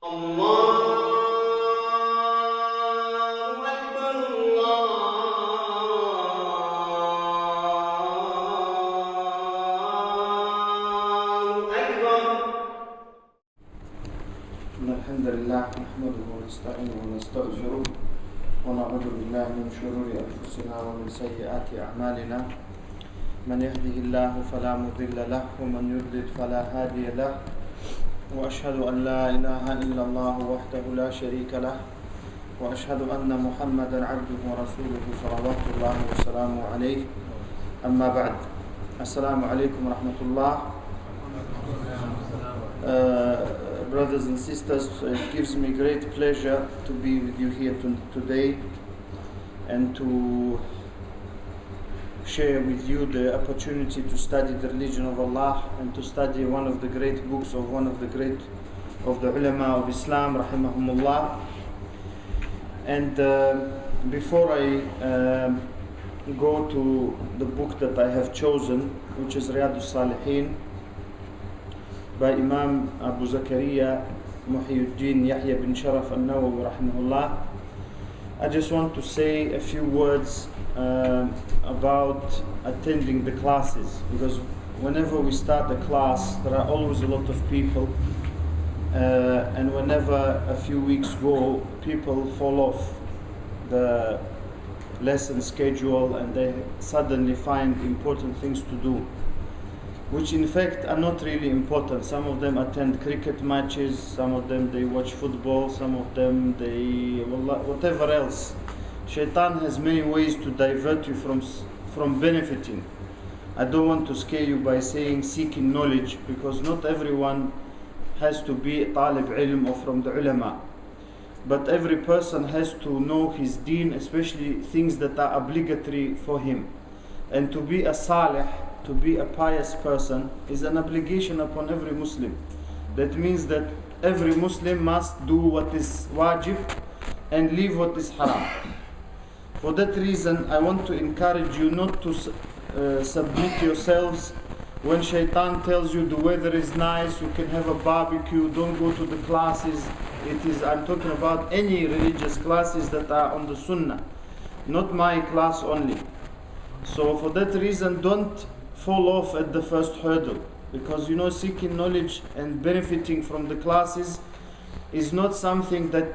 الحمد لله نحمده ونستعينه ونستغفره ونعوذ بالله من شرور أنفسنا ومن سيئات أعمالنا من يهده الله فلا مضل له ومن يضلل فلا هادي له وأشهد أن لا إله إلا الله وحده لا شريك له وأشهد أن محمدا عبده ورسوله صلوات الله وسلامه عليه أما بعد السلام عليكم ورحمة الله. Brothers and sisters, it gives me great pleasure to be with you here today and to share with you the opportunity to study the religion of Allah and to study one of the great books of one of the great of the ulama of Islam, rahimahullah. And before I go to the book that I have chosen, which is Riyad-us-Saliheen by Imam Abu Zakaria Muhyiddin Yahya bin Sharaf al-Nawawi rahimahullah, I just want to say a few words about attending the classes, because whenever we start the class there are always a lot of people, and whenever a few weeks go, people fall off the lesson schedule and they suddenly find important things to do, which in fact are not really important. Some of them attend cricket matches, some of them they watch football, some of them they whatever else. Shaitan has many ways to divert you from benefiting. I don't want to scare you by saying seeking knowledge, because not everyone has to be talib ilm or from the ulama, but every person has to know his deen, especially things that are obligatory for him. And to be a salih, to be a pious person, is an obligation upon every Muslim. That means that every Muslim must do what is wajib and leave what is haram. For that reason, I want to encourage you not to submit yourselves when shaitan tells you the weather is nice, you can have a barbecue, don't go to the classes. I'm talking about any religious classes that are on the sunnah, not my class only. So for that reason, don't fall off at the first hurdle, because seeking knowledge and benefiting from the classes is not something that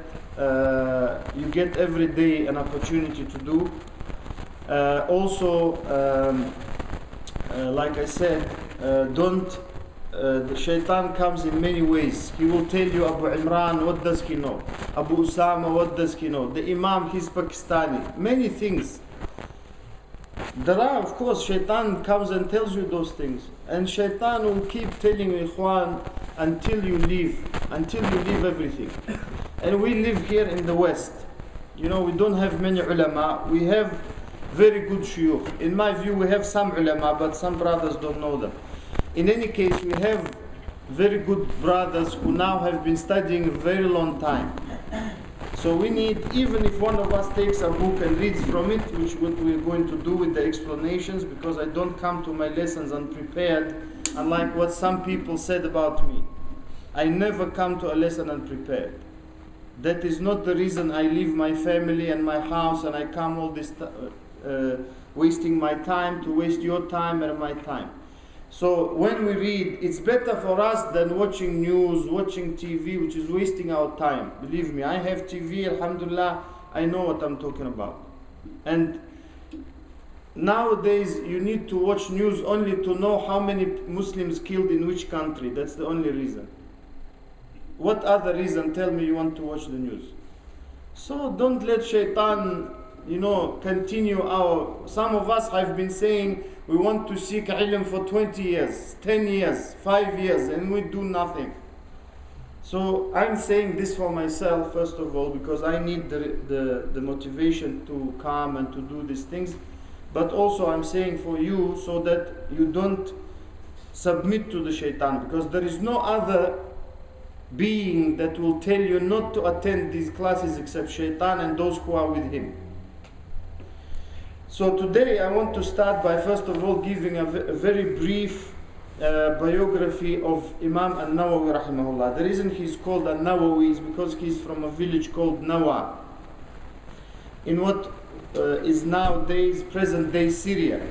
you get every day an opportunity to do. Like I said, the shaitan comes in many ways. He will tell you, Abu Imran, what does he know? Abu Usama, what does he know? The Imam, he's Pakistani. Many things. There are, of course, shaitan comes and tells you those things. And shaitan will keep telling you, Ikhwan, until you leave everything. And we live here in the West. We don't have many ulama. We have very good shuyukh. In my view, we have some ulama, but some brothers don't know them. In any case, we have very good brothers who now have been studying a very long time. So we need, even if one of us takes a book and reads from it, which what we're going to do with the explanations, because I don't come to my lessons unprepared, unlike what some people said about me. I never come to a lesson unprepared. That is not the reason I leave my family and my house and I come all this wasting my time to waste your time and my time. So when we read, it's better for us than watching news, watching TV, which is wasting our time. Believe me, I have TV, alhamdulillah, I know what I'm talking about. And nowadays, you need to watch news only to know how many Muslims killed in which country. That's the only reason. What other reason? Tell me you want to watch the news. So don't let shaitan, continue some of us have been saying we want to seek ilm for 20 years, 10 years, 5 years, and we do nothing. So I'm saying this for myself, first of all, because I need the motivation to come and to do these things. But also I'm saying for you, so that you don't submit to the shaitan, because there is no other being that will tell you not to attend these classes except shaitan and those who are with him. So today I want to start by first of all giving a very brief biography of Imam Al-Nawawi rahimahullah. The reason he's called Al-Nawawi is because he's from a village called Nawa, in what is nowadays present-day Syria.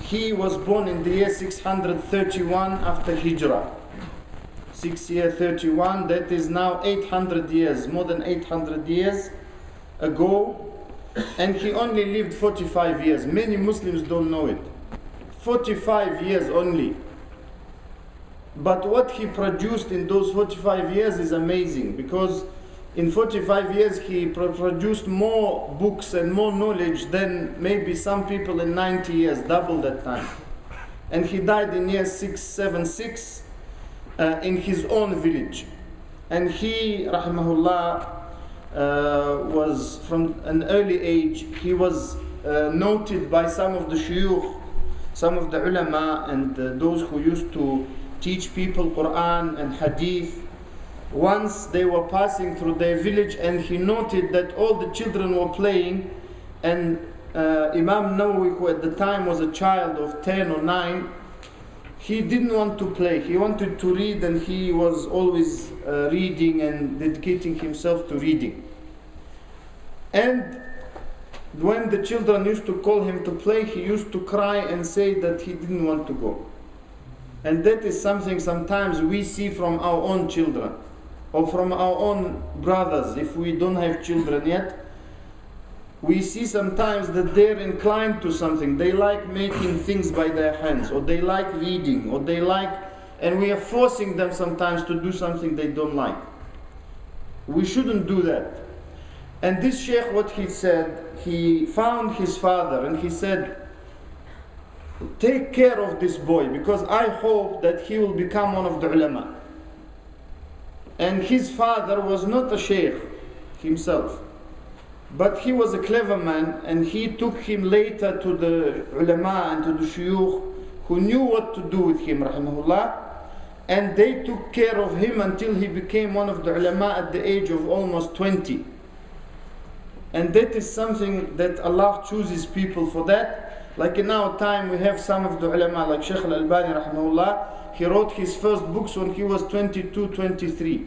He was born in the year 631 after Hijrah. 631, that is now 800 years, more than 800 years ago. And he only lived 45 years. Many Muslims don't know it. 45 years only. But what he produced in those 45 years is amazing, because in 45 years he produced more books and more knowledge than maybe some people in 90 years, double that time. And he died in year 676 in his own village. And he, rahimahullah, was from an early age, he was noted by some of the shuyukh, some of the ulama, and those who used to teach people Quran and Hadith. Once they were passing through their village, and he noted that all the children were playing, and Imam Nawawi, who at the time was a child of 10 or 9, he didn't want to play, he wanted to read, and he was always reading and dedicating himself to reading. And when the children used to call him to play, he used to cry and say that he didn't want to go. And that is something sometimes we see from our own children, or from our own brothers. If we don't have children yet, we see sometimes that they're inclined to something. They like making things by their hands, or they like reading, or they like, and we are forcing them sometimes to do something they don't like. We shouldn't do that. And this sheikh, what he said, he found his father and he said, take care of this boy, because I hope that he will become one of the ulama. And his father was not a sheikh himself, but he was a clever man, and he took him later to the ulama and to the shuyukh who knew what to do with him, rahimahullah, and they took care of him until he became one of the ulama at the age of almost 20. And that is something that Allah chooses people for that. Like in our time, we have some of the ulama, like Shaikh al-Anbari rahimahullah. He wrote his first books when he was 22, 23.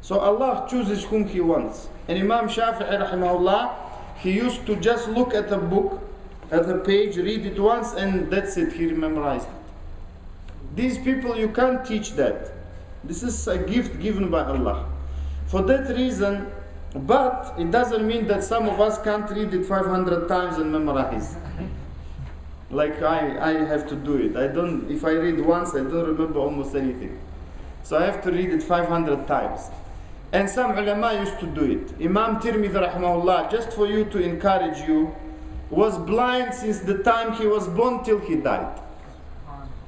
So Allah chooses whom He wants. And Imam Shafi'i rahimahullah, he used to just look at a book, at a page, read it once, and that's it, he memorized it. These people, you can't teach that. This is a gift given by Allah. For that reason, but it doesn't mean that some of us can't read it 500 times and memorize. Like I have to do it. If I read once, I don't remember almost anything. So I have to read it 500 times. And some ulama used to do it. Imam Tirmidhi rahimahullah, just for you to encourage you, was blind since the time he was born till he died.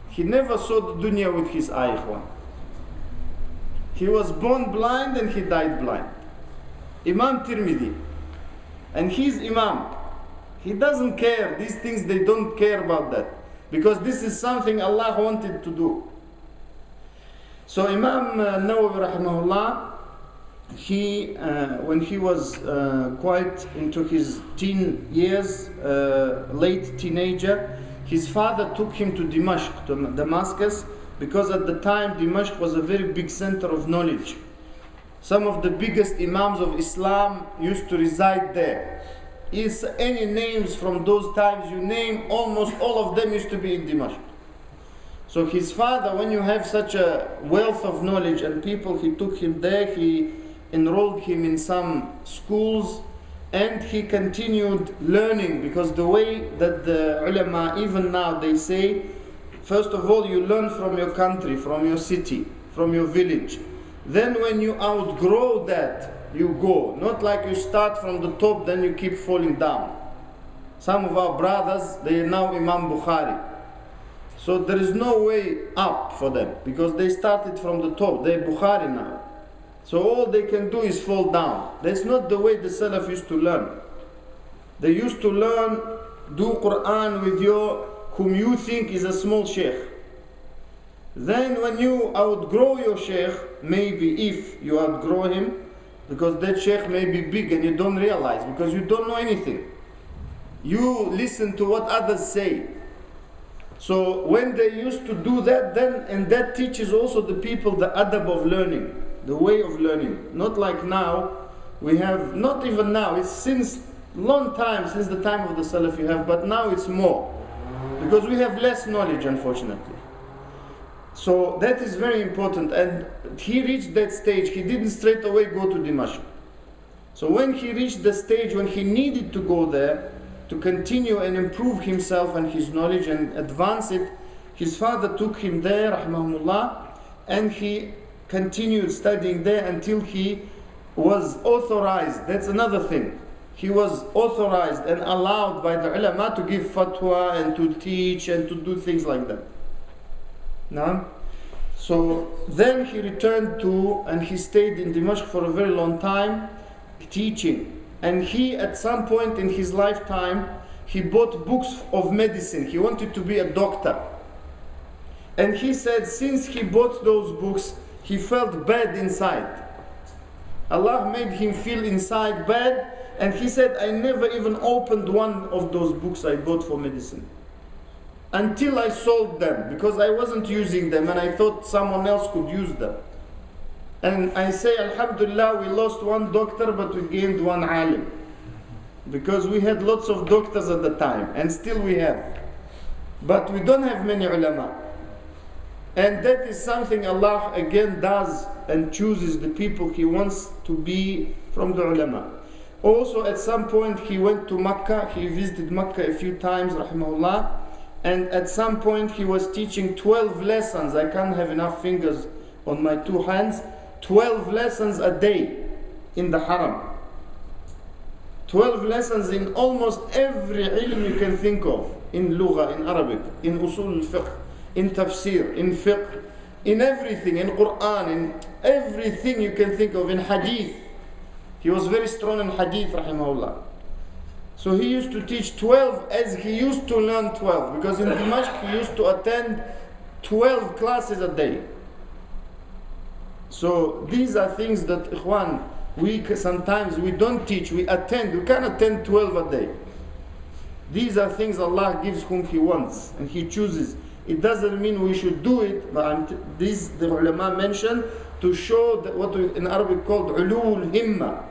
He never saw the dunya with his eye. He was born blind and he died blind. Imam Tirmidhi. And he's Imam. He doesn't care. These things, they don't care about that. Because this is something Allah wanted to do. So Imam Nawawi rahimahullah, when he was quite into his teen years, late teenager, his father took him to Dimashq, to Damascus, because at the time Dimashq was a very big center of knowledge. Some of the biggest imams of Islam used to reside there. Is any names from those times you name, almost all of them used to be in Dimashq. So his father, when you have such a wealth of knowledge and people, he took him there, he enrolled him in some schools, and he continued learning, because the way that the ulama, even now, they say, first of all, you learn from your country, from your city, from your village. Then when you outgrow that, you go. Not like you start from the top, then you keep falling down. Some of our brothers, they are now Imam Bukhari. So there is no way up for them, because they started from the top. They're Bukhari now. So all they can do is fall down. That's not the way the Salaf used to learn. They used to learn, do Quran with whom you think is a small sheikh. Then when you outgrow your sheikh, maybe if you outgrow him, because that sheikh may be big and you don't realize, because you don't know anything. You listen to what others say. So when they used to do that, then, and that teaches also the people the adab of learning, the way of learning. Not like now, we have, not even now, it's since long time, since the time of the Salaf you have, but now it's more. Because we have less knowledge, unfortunately. So that is very important. And he reached that stage, he didn't straight away go to Dimashq. So when he reached the stage when he needed to go there, to continue and improve himself and his knowledge and advance it, his father took him there, rahimahullah, and he continued studying there until he was authorized. That's another thing. He was authorized and allowed by the ulama to give fatwa and to teach and to do things like that. Now, so then he returned to, and he stayed in Dimashq for a very long time, teaching. And he, at some point in his lifetime, he bought books of medicine. He wanted to be a doctor. And he said, since he bought those books, he felt bad inside. Allah made him feel inside bad. And he said, I never even opened one of those books I bought for medicine, until I sold them, because I wasn't using them and I thought someone else could use them. And I say, Alhamdulillah, we lost one doctor, but we gained one alim. Because we had lots of doctors at the time, and still we have. But we don't have many ulama. And that is something Allah again does and chooses the people He wants to be from the ulama. Also, at some point, he went to Makkah. He visited Makkah a few times, rahimahullah. And at some point, he was teaching 12 lessons. I can't have enough fingers on my two hands. 12 lessons a day in the haram. 12 lessons in almost every ilm you can think of. In lugha, in Arabic, in usul al-fiqh, in tafsir, in fiqh, in everything, in Quran, in everything you can think of, in hadith. He was very strong in hadith, rahimahullah. So he used to teach 12 as he used to learn 12. Because in Dimashq he used to attend 12 classes a day. So these are things that, ikhwan, sometimes we don't teach, we attend. We can attend 12 a day. These are things Allah gives whom He wants and He chooses. It doesn't mean we should do it, but the ulama mentioned to show that what we in Arabic called ulul himma,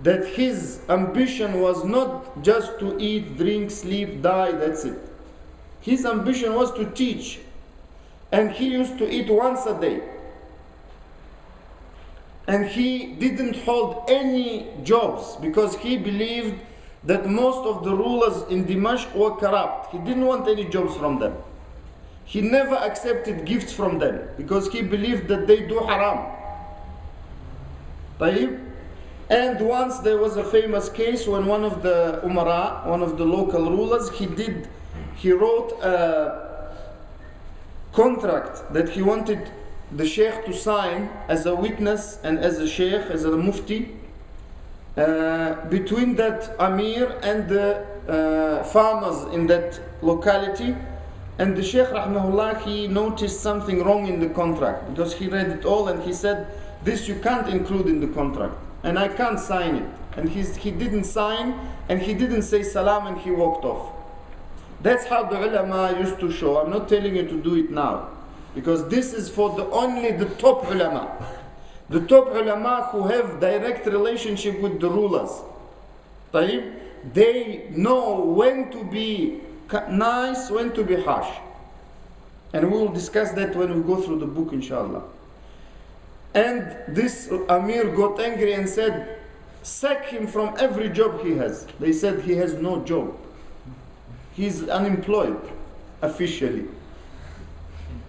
that his ambition was not just to eat, drink, sleep, die, that's it. His ambition was to teach. And he used to eat once a day. And he didn't hold any jobs because he believed that most of the rulers in Dimashq were corrupt. He didn't want any jobs from them. He never accepted gifts from them because he believed that they do haram. طيب? And once there was a famous case when one of the umara, one of the local rulers, he wrote a contract that he wanted the sheikh to sign as a witness and as a sheikh, as a mufti, between that amir and the farmers in that locality. And the sheikh, rahimahullah, he noticed something wrong in the contract because he read it all and he said, this you can't include in the contract and I can't sign it. And he didn't sign and he didn't say salam and he walked off. That's how the ulama used to show. I'm not telling you to do it now, because this is for only the top ulama. The top ulama who have direct relationship with the rulers. طيب? They know when to be nice, when to be harsh. And we will discuss that when we go through the book, inshallah. And this Amir got angry and said, sack him from every job he has. They said he has no job. He's unemployed, officially.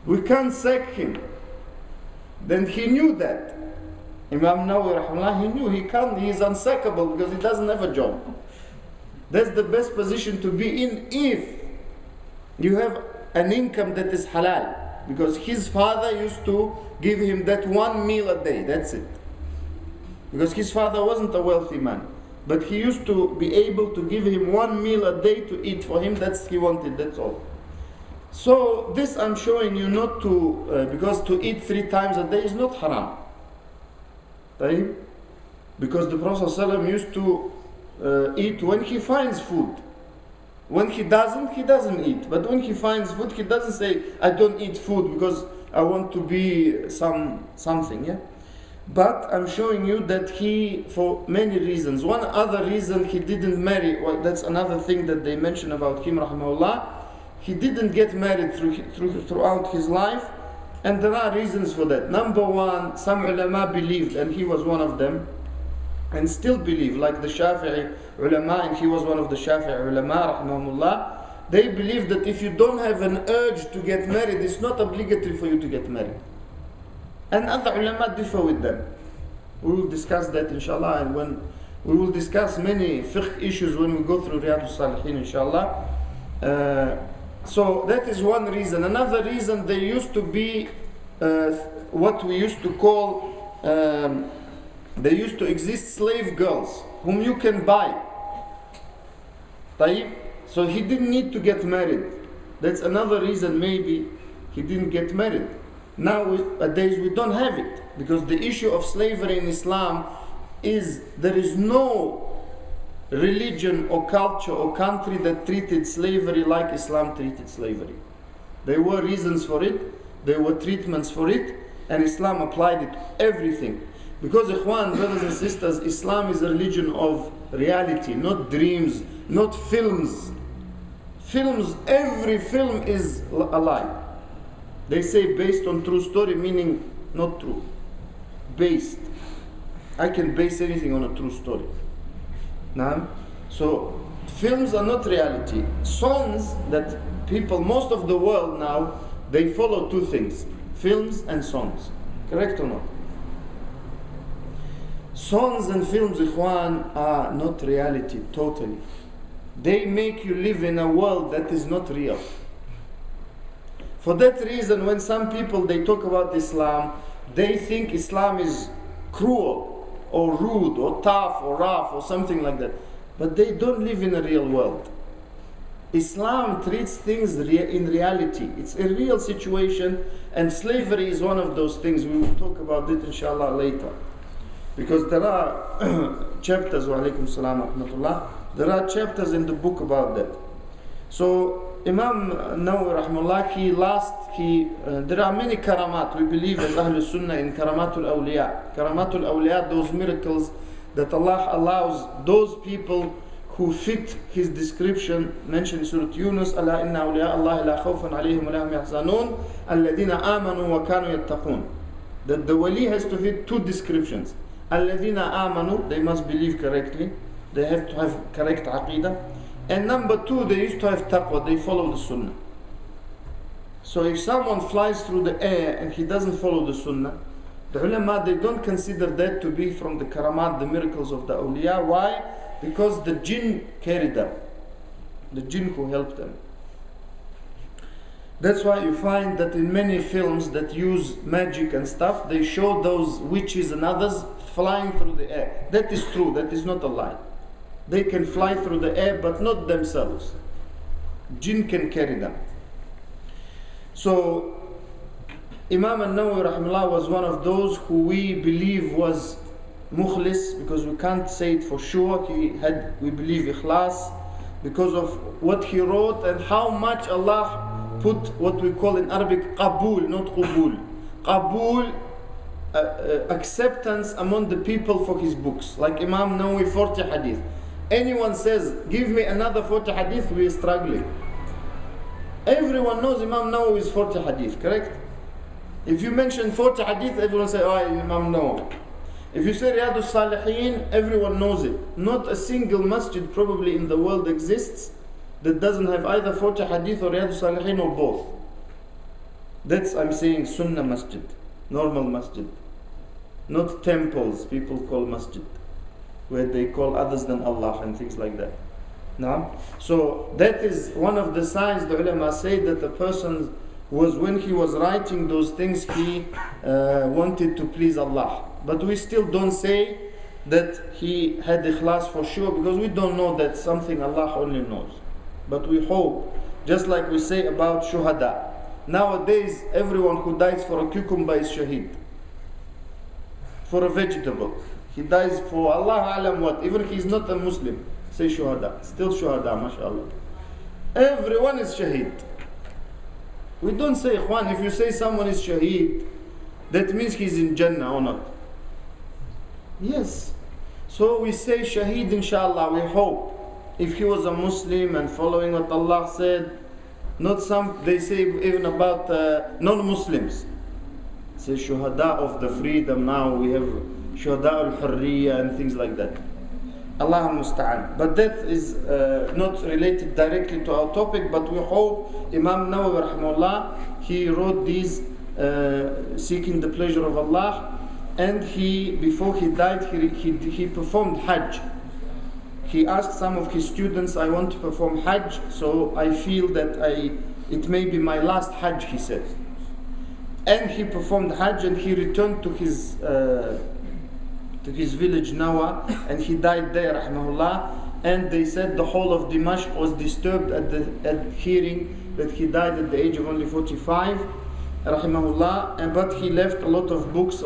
We can't sack him. Then he knew that. Imam Nawawi, rahimahullah, he knew he is unsackable because he doesn't have a job. That's the best position to be in if you have an income that is halal. Because his father used to give him that one meal a day, that's it. Because his father wasn't a wealthy man. But he used to be able to give him one meal a day to eat for him, that's he wanted, that's all. So this I'm showing you not to, because to eat 3 times a day is not haram. Right? Because the Prophet ﷺ used to eat when he finds food. When he doesn't eat. But when he finds food, he doesn't say, I don't eat food because I want to be something. Yeah? But I'm showing you that he, for many reasons, one other reason he didn't marry, well, that's another thing that they mention about him, rahimahullah, he didn't get married throughout his life, and there are reasons for that. Number one, some ulama believed, and he was one of them, and still believe, like the Shafi'i ulama, and he was one of the Shafi'i ulama, rahimahullah, they believe that if you don't have an urge to get married, it's not obligatory for you to get married. And other ulama differ with them. We will discuss that inshallah, and when we will discuss many fiqh issues when we go through Riyad-us-Saliheen inshallah. So that is one reason. Another reason, there used to be what we used to call, there used to exist slave girls whom you can buy. طيب? So he didn't need to get married. That's another reason maybe he didn't get married. Nowadays we don't have it, because the issue of slavery in Islam is there is no religion or culture or country that treated slavery like Islam treated slavery. There were reasons for it, there were treatments for it, and Islam applied it to everything. Because ikhwan, brothers and sisters, Islam is a religion of reality, not dreams, not films. Films, every film is a lie. They say based on true story, meaning not true. Based. I can base anything on a true story. Now, so films are not reality. Songs that people, most of the world now, they follow two things: films and songs. Correct or not? Songs and films, ikhwan, are not reality totally. They make you live in a world that is not real. For that reason, when some people they talk about Islam, they think Islam is cruel or rude or tough or rough or something like that. But they don't live in a real world. Islam treats things in reality. It's a real situation, and slavery is one of those things. We will talk about it inshallah later. Because there are chapters, wa alaikum salam wa rahmatullah, there are chapters in the book about that. So Imam Nawawi rahimahullah, there are many karamat. We believe as Ahlul Sunnah in karamatul awliya. Karamatul awliya, those miracles that Allah allows those people who fit His description, mentioned in Surah Yunus, Ala inna awliya Allah la khawfan alayhim wa lahum yahzanun, alladhina amanu wa kanu yattaqun. That the wali has to fit two descriptions. Alladhina amanu, they must believe correctly, they have to have correct aqidah. And number two, they used to have taqwa, they follow the sunnah. So if someone flies through the air and he doesn't follow the sunnah, the ulama, they don't consider that to be from the karamat, the miracles of the awliya. Why? Because the jinn carried them. The jinn who helped them. That's why you find that in many films that use magic and stuff, they show those witches and others flying through the air. That is true, that is not a lie. They can fly through the air, but not themselves. Jinn can carry them. So, Imam al-Nawawi rahimahullah was one of those who we believe was mukhlis, because we can't say it for sure. He had, we believe, ikhlas, because of what he wrote and how much Allah put what we call in Arabic qabul, not qubul. Qabul, acceptance among the people for his books. Like Imam Nawawi, 40 hadith. Anyone says, give me another 40 hadith, we are struggling. Everyone knows Imam Nawawi is 40 hadith, correct? If you mention 40 hadith, everyone say, oh, Imam Nawawi. If you say Riyad-us-Saliheen, everyone knows it. Not a single masjid probably in the world exists that doesn't have either 40 hadith or Riyad-us-Saliheen or both. That's, I'm saying, Sunnah masjid, normal masjid. Not temples people call masjid, where they call others than Allah and things like that. Now, so that is one of the signs the ulama say that the person was, when he was writing those things, he wanted to please Allah. But we still don't say that he had ikhlas for sure, because we don't know that, something Allah only knows. But we hope, just like we say about shuhada. Nowadays, everyone who dies for a cucumber is shaheed. For a vegetable. He dies for Allah alam what, even if he's not a Muslim, say shuhada, still shuhada, mashallah. Everyone is shaheed. We don't say, Ikhwan, if you say someone is shaheed, that means he's in Jannah or not. Yes. So we say shaheed, inshallah, we hope. If he was a Muslim and following what Allah said, not some, they say even about non-Muslims. Say shuhada of the freedom, now we have shuhada al-hurriya and things like that. Allah musta'an. But that is not related directly to our topic, but we hope Imam Nawawi rahimahullah, he wrote these seeking the pleasure of Allah, and he, before he died, he performed Hajj. He asked some of his students, I want to perform Hajj, so I feel that it may be my last Hajj, he said. And he performed Hajj, and he returned to his village Nawa, and he died there, rahimahullah. And they said the whole of Dimashq was disturbed at hearing that he died at the age of only 45, rahimahullah. But he left a lot of books,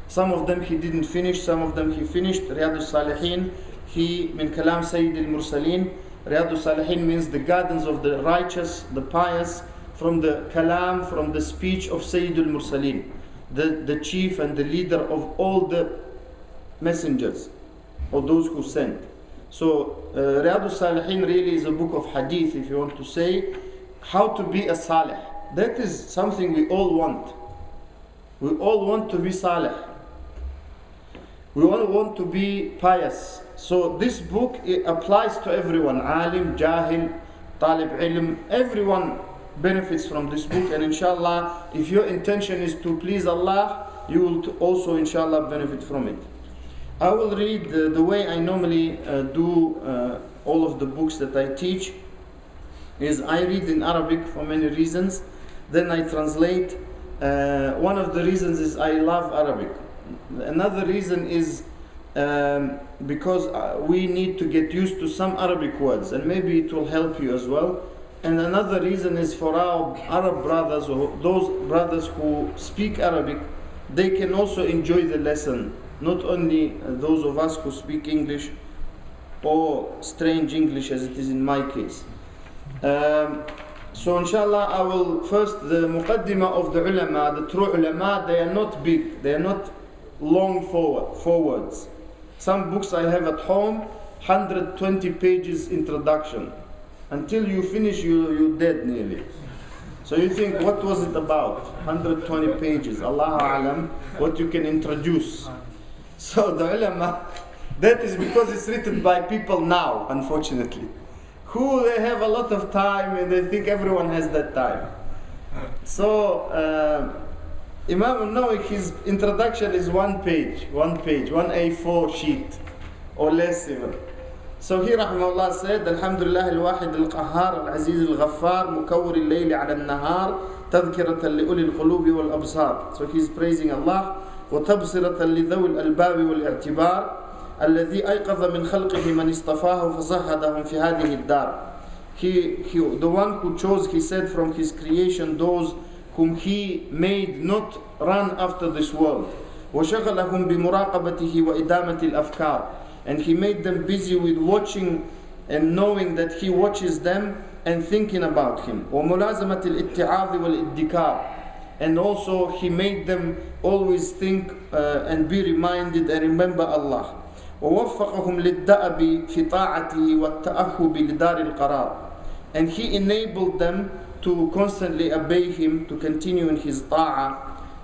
some of them he didn't finish, some of them he finished. Riyad-us-Saliheen, min kalam Sayyid al-Mursaleen. Riyad-us-Saliheen means the gardens of the righteous, the pious, from the kalam, from the speech of Sayyid al-Mursaleen, the chief and the leader of all the messengers, or those who sent. So Riyad-us-Saliheen really is a book of hadith, if you want to say, how to be a salih. That is something we all want. We all want to be salih. We all want to be pious. So this book, it applies to everyone, alim, jahil, talib ilm, everyone benefits from this book. And inshallah, if your intention is to please Allah, you will also inshallah benefit from it. I will read the way I normally do all of the books that I teach, is I read in Arabic for many reasons, then I translate. One of the reasons is I love Arabic. Another reason is because we need to get used to some Arabic words, and maybe it will help you as well. And another reason is for our Arab brothers, or those brothers who speak Arabic, they can also enjoy the lesson. Not only those of us who speak English, or strange English as it is in my case. So inshallah, I will first, the muqaddimah of the ulama, the true ulama, they are not big, they are not long forwards. Some books I have at home, 120 pages introduction. Until you finish, you're dead nearly. So you think, what was it about? 120 pages, Allahu A'lam, what you can introduce. So the ulama, that is because it's written by people now, unfortunately, who they have a lot of time and they think everyone has that time. So Imam al-Nawawi, his introduction is one page, one A4 sheet, or less even. So he rahimahullah said, Alhamdulillah al-Wahid al-Qahhar al-Aziz al-Ghaffar mukawwir al-layli ala al-nahar tadhkiratan li uli al-qulubi wal-absar. So he's praising Allah. وتبصرة لذوي الألباب والاعتبار الذي أيقظ من خلقه من اصطفاه فزهدهم في هذه الدار. The one who chose, he said, from his creation those whom he made not run after this world. وشغلهم بمراقبته وإدامة الأفكار. And he made them busy with watching and knowing that he watches them and thinking about him. وملازمة الاتعاظ والادكار. And also he made them always think and be reminded and remember Allah. ووفقهم للدأب في طاعته والتأهب لدار القرار. And he enabled them to constantly obey him, to continue in his ta'ah,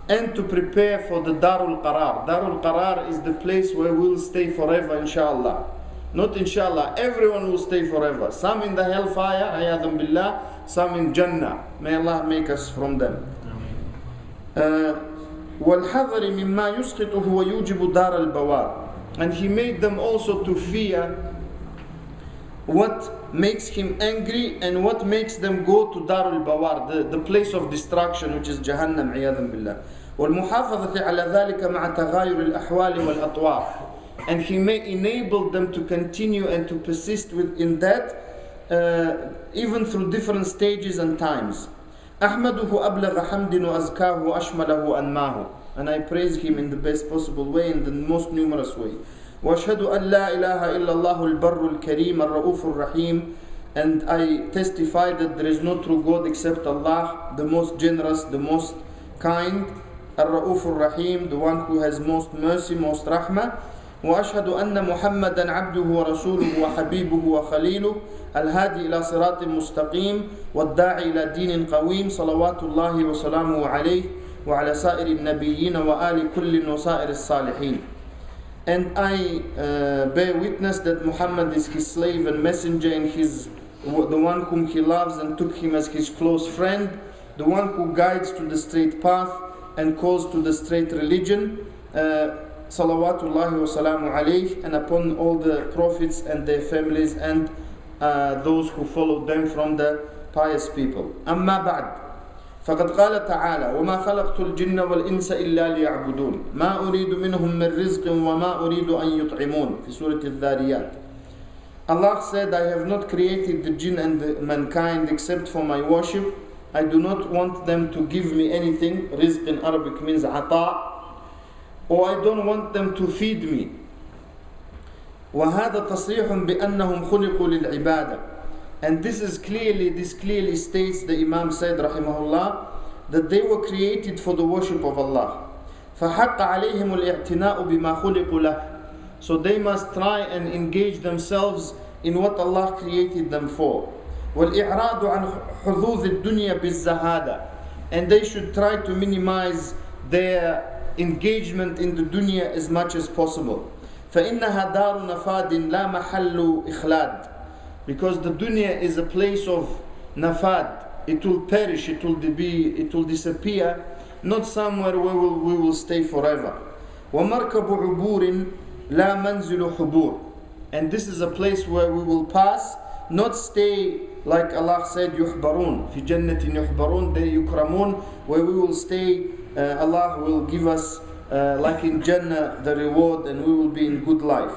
and to prepare for the Darul Qarar. Darul Qarar is the place where we'll stay forever, inshallah. Not inshallah, everyone will stay forever. Some in the hellfire, ayadham billah, some in Jannah. May Allah make us from them. وَالْحَذَرِ مِمَّا يُسْقِطُهُ وَيُوجِبُ دَارَ الْبَوَارِ. And he made them also to fear what makes him angry and what makes them go to Darul Bawar, the place of destruction, which is Jahannam, عياذا بالله. وَالْمُحَافَظَةِ عَلَى ذَلِكَ مَعَ تَغَايُرِ الْأَحْوَالِ وَالْأَطْوَارِ. And he may enable them to continue and to persist in that, even through different stages and times. أحمده أبلغ حمد وأزكاه وأشمله أنماه. And I praise him in the best possible way, in the most numerous way. وأشهد أن لا إله إلا الله البر الكريم الرؤوف الرحيم and I testify that there is no true God except Allah, the most generous, the most kind, Ar-Ra'uf Ar-Rahim, the one who has most mercy, most rahmah. وأشهد أن محمدا عبده ورسوله وحبيبه وخليله الهادي إلى صراط مستقيم والداعي إلى دين قويم صلوات الله وسلامه عليه وعلى سائر النبيين وآل كل وسائر الصالحين. And I bear witness that Muhammad is his slave and messenger, and the one whom he loves and took him as his close friend, the one who guides to the straight path and calls to the straight religion. Salawatullahi wa salamu alayh, and upon all the prophets and their families and those who followed them from the pious people. Amma ba'd. فقد قال تعالى وما خلقت الجن والإنس إلا ليعبدون ما أريد منهم من رزق وما أريد أن يطعمون في سورة الذاريات. Allah said, I have not created the jinn and the mankind except for my worship. I do not want them to give me anything. Rizq in Arabic means ata. Or I don't want them to feed me. وهذا تصريح بأنهم خلقوا للعبادة. And this clearly states, the Imam said rahimahullah, that they were created for the worship of Allah. فحق عليهم الاعتناء بما خلقوا له. So they must try and engage themselves in what Allah created them for. والإعراض عن حظوظ الدنيا بالزهادة. And they should try to minimize their engagement in the dunya as much as possible. فإنها دار نفاد لا محل إخلاد. Because the dunya is a place of nafad. It will perish, it will disappear, not somewhere where we will stay forever. ومركب عبور لا منزل حبور. And this is a place where we will pass, not stay, like Allah said, يحبرون في جنة يحبرون, they yukramun, where we will stay. Allah will give us, like in Jannah, the reward, and we will be in good life.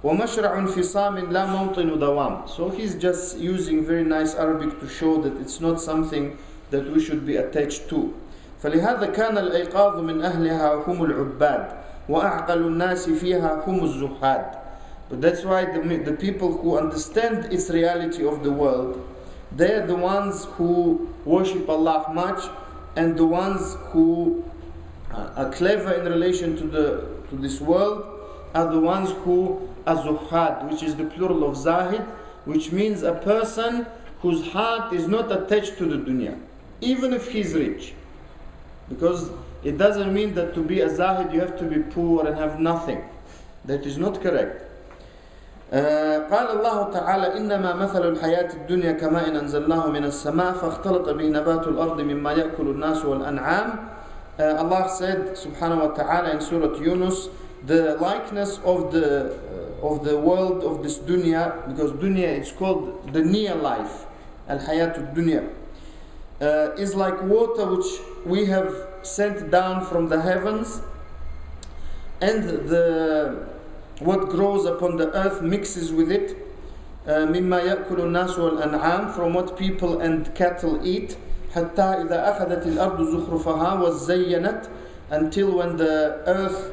وَمَشْرَعٌ فِصَامٍ لَا مَوْطِنُ دَوَامٍ. So he's just using very nice Arabic to show that it's not something that we should be attached to. فَلِهَذَا كَانَ الْأَيْقَاظُ مِنْ أَهْلِهَا هُمُ الْعُبَّادِ وَأَعْقَلُ النَّاسِ فِيهَا هُمُ الزُّهَّادِ. But that's why the people who understand its reality of the world, they're the ones who worship Allah much, and the ones who are clever in relation to this world are the ones who are zuhad, which is the plural of zahid, which means a person whose heart is not attached to the dunya, even if he's rich. Because it doesn't mean that to be a zahid you have to be poor and have nothing. That is not correct. قال الله تعالى إنما مثل الحياة الدنيا كماء أنزلناه من السماء فاختلط به نبات الأرض مما يأكل الناس والأنعام. Allah said subhanahu wa ta'ala in Surah Yunus, the likeness of the world of this dunya, because dunya it's called the near life, al-hayatud dunya, is like water which we have sent down from the heavens, and what grows upon the earth mixes with it. مما يأكل الناس والأنعام, from what people and cattle eat. حتى إذا أخذت الأرض زخرفها وزينت, until when the earth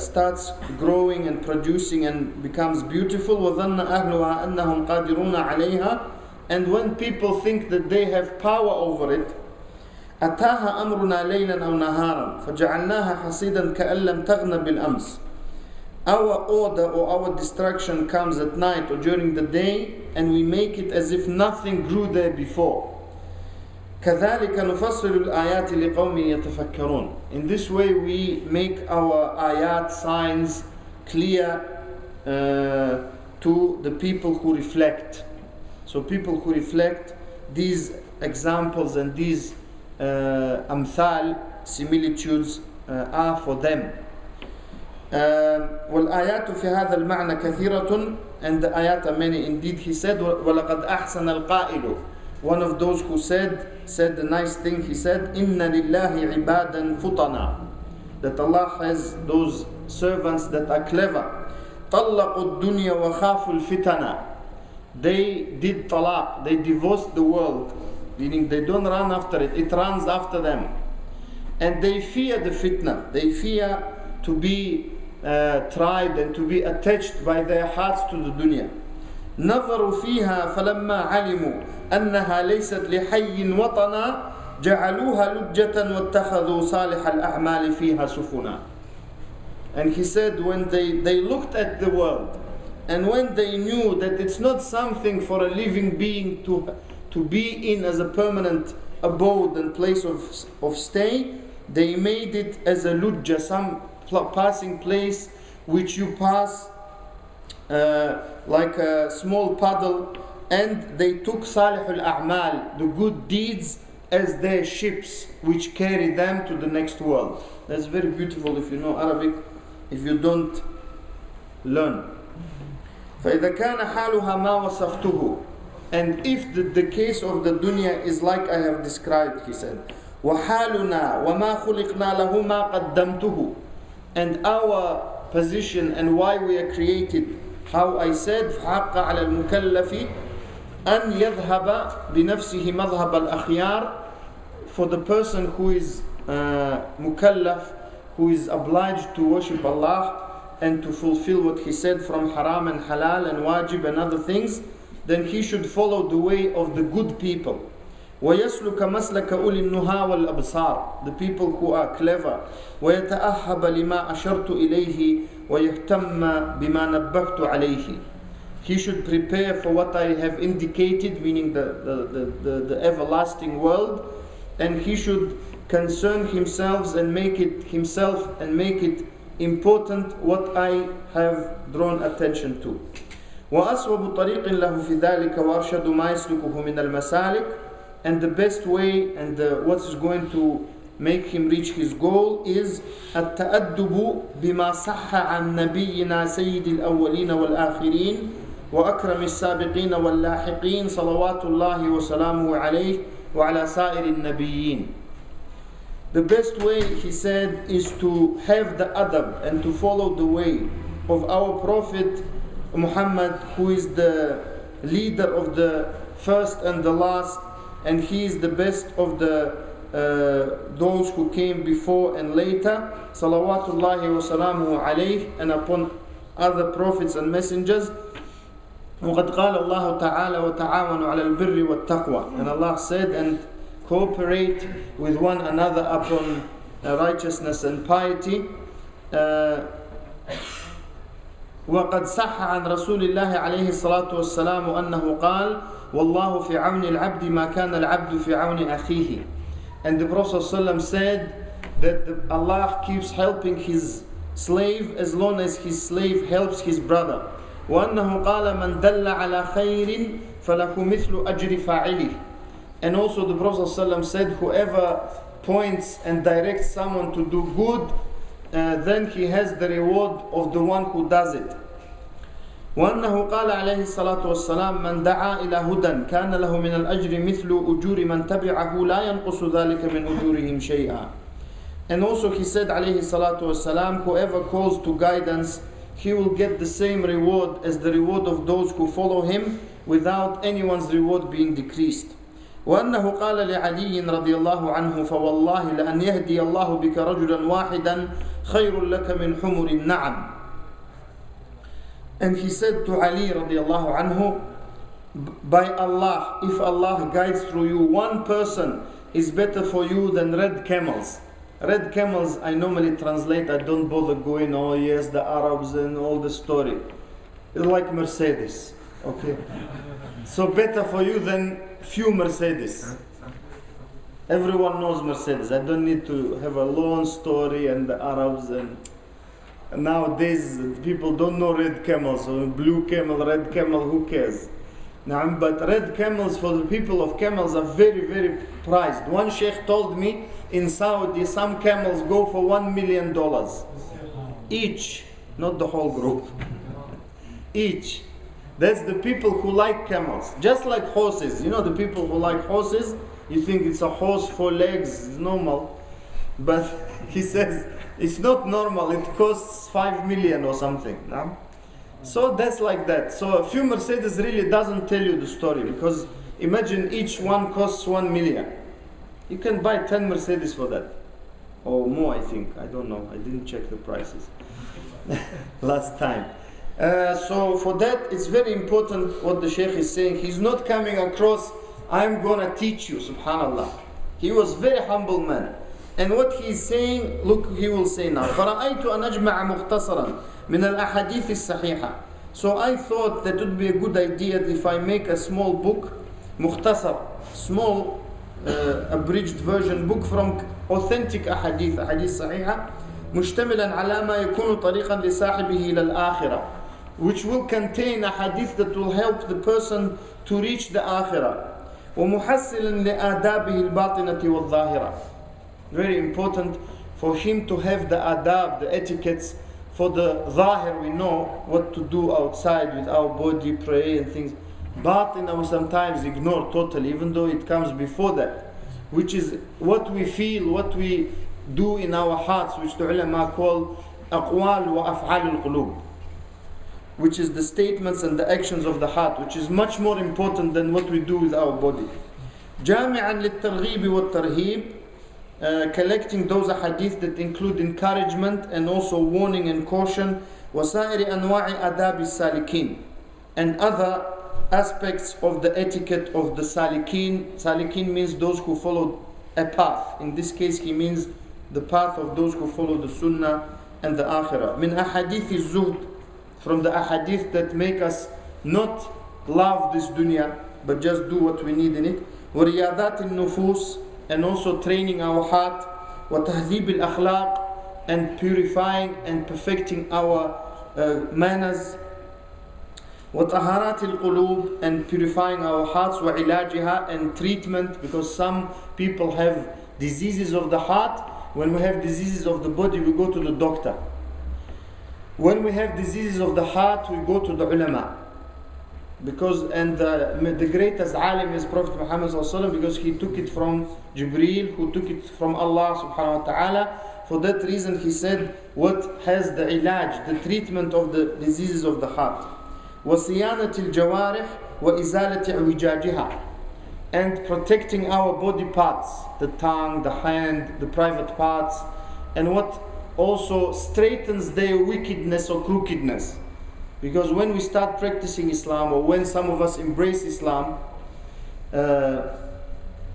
starts growing and producing and becomes beautiful. وظن أهلها أنهم قادرون عليها, and when people think that they have power over it. أتاها أمرنا ليلا أو نهارا فجعلناها حصيدا كأن لم تغن بالأمس. Our order or our destruction comes at night or during the day, and we make it as if nothing grew there before. كذلك نفصل الآيات لقوم يتفكرون. In this way we make our ayat, signs, clear to the people who reflect. So people who reflect, these examples and these amthal, similitudes, are for them. والآيات في هذا المعنى كثيرة, and the ayat are many indeed. He said وَلَقَدْ أَحْسَنَ الْقَائِلُ. One of those who said the nice thing. He said إِنَّ لِلَّهِ عِبَادًا فُطَنًا, that Allah has those servants that are clever. طَلَّقُوا الدُّنْيَا وَخَافُوا الْفِتَنَا. They did talaq, they divorced the world, meaning they don't run after it, it runs after them. And they fear the fitna, they fear to be tried and to be attached by their hearts to the dunya. نظروا فيها فلما علموا أنها ليست لحي وطنا جعلوها لجة واتخذوا صالح الأعمال فيها سفنا. And he said, when they looked at the world, and when they knew that it's not something for a living being to be in as a permanent abode and place of stay, they made it as a lujja, some passing place which you pass like a small puddle, and they took salihul a'mal, the good deeds, as their ships which carry them to the next world. That's very beautiful if you know Arabic, if you don't learn. فإذا كان حالها ما وصفته, and if the case of the dunya is like I have described, he said, وحالنا وما خلقنا له ما قدمته, and our position and why we are created, how I said, فحق على المكلف أن يذهب بنفسه مذهب الأخيار, for the person who is mukallaf, who is obliged to worship Allah and to fulfill what he said from haram and halal and wajib and other things, then he should follow the way of the good people. وَيَسْلُكَ مَسْلَكَ أُولِي النُّهَى وَالْأَبْصَارِ, the people who are clever. وَيَتَأَهَّبَ لِمَا أَشَرْتُ إِلَيْهِ وَيَهْتَمَّ بِمَا نَبَّهْتُ عَلَيْهِ. He should prepare for what I have indicated, meaning the everlasting world, and he should concern himself and make it important what I have drawn attention to. وأصوب طريق له في ذلك وأرشد ما يسلكه من المسالك, and the best way and what is going to make him reach his goal is التأدب بما صح عن نبينا سيد الأولين والآخرين وأكرم السابقين واللاحقين صلوات الله وسلامه عليه وعلى سائر النبيين. The best way, he said, is to have the adab and to follow the way of our Prophet Muhammad, who is the leader of the first and the last, and he is the best of the those who came before and later, salawatullahi wa salamuhu alayh, and upon other prophets and messengers. وقد قال الله تعالى وتعاونوا على البر والتقوى, and Allah said, and cooperate with one another upon righteousness and piety. وقد صح عن رسول الله عليه الصلاة والسلام أنه قال والله في عون العبد ما كان العبد في عون أخيه. And the Prophet ﷺ said that Allah keeps helping his slave as long as his slave helps his brother. وأنه قال من دل على خير فله مثل أجر فاعله. And also the Prophet ﷺ said, whoever points and directs someone to do good, then he has the reward of the one who does it. وأنه قال عليه الصلاة والسلام من دعا إلى هدى كان له من الأجر مثل أجور من تبعه لا ينقص ذلك من أجورهم شيئا. And also he said عليه الصلاة والسلام, whoever calls to guidance, he will get the same reward as the reward of those who follow him without anyone's reward being decreased. وأنه قال لعلي رضي الله عنه فوالله لأن يهدي الله بك رجلا واحدا خير لك من حمر النعم. And he said to Ali رضي الله عنه, by Allah, if Allah guides through you, one person is better for you than red camels. Red camels I normally translate, I don't bother going, oh yes, the Arabs and all the story. It's like Mercedes, okay? So better for you than few Mercedes. Everyone knows Mercedes. I don't need to have a long story and the Arabs, and nowadays people don't know red camels, so blue camel, red camel, who cares? Now, but red camels for the people of camels are very, very prized. One sheikh told me in Saudi some camels go for $1 million each, not the whole group. Each. That's the people who like camels. Just like horses. You know the people who like horses, you think it's a horse, 4 legs, it's normal. But he says it's not normal, it costs 5 million or something. No? So that's like that. So a few Mercedes really doesn't tell you the story, because imagine each one costs 1 million. You can buy 10 Mercedes for that. Or more, I think. I don't know. I didn't check the prices last time. So for that, it's very important what the Shaykh is saying. He's not coming across, I'm gonna teach you, subhanallah. He was very humble man. And what he's saying, look, he will say now. فَرَأَيْتُ أَنْ أَجْمَعَ مُخْتَصَرًا مِنَ الْأَحَادِيثِ الصَّحِيحَةِ. So I thought that it would be a good idea if I make a small book, mukhtasar, small abridged version book from authentic ahadith صحيحة مشتملا على ما يكون طريقا لصاحبه إلى الآخرة, which will contain a hadith that will help the person to reach the akhirah. ومحصلا لآدابه الباطنة والظاهرة. Very important for him to have the adab, the etiquettes. For the zahir, we know what to do outside with our body, pray and things. Batin we sometimes ignore totally, even though it comes before that, which is what we feel, what we do in our hearts, which the ulama call aqwal wa af'al al-qulub, which is the statements and the actions of the heart, which is much more important than what we do with our body. جامعا للترغيب والترهيب, collecting those hadith that include encouragement and also warning and caution. وسائر أنواع آداب السالكين, and other aspects of the etiquette of the salikin. Salikin means those who follow a path. In this case, he means the path of those who follow the sunnah and the akhirah. من أحاديث الزهد, from the ahadith that make us not love this dunya, but just do what we need in it. ورياضات النفوس, and also training our heart. وتهذيب الأخلاق, and purifying and perfecting our manners. وطهارات القلوب, and purifying our hearts. وعلاجها, and treatment, because some people have diseases of the heart. When we have diseases of the body, we go to the doctor. When we have diseases of the heart, we go to the ulama. Because the greatest alim is Prophet Muhammad sallallahu alaihi wasallam, because he took it from Jibreel, who took it from Allah subhanahu wa ta'ala. For that reason he said what has the ilaj, the treatment of the diseases of the heart. وَصِيَانَةِ الْجَوَارِحِ وَإِزَالَةِ عِوِجَاجِهَا, and protecting our body parts, the tongue, the hand, the private parts, and what also straightens their wickedness or crookedness. Because when we start practicing Islam, or when some of us embrace Islam,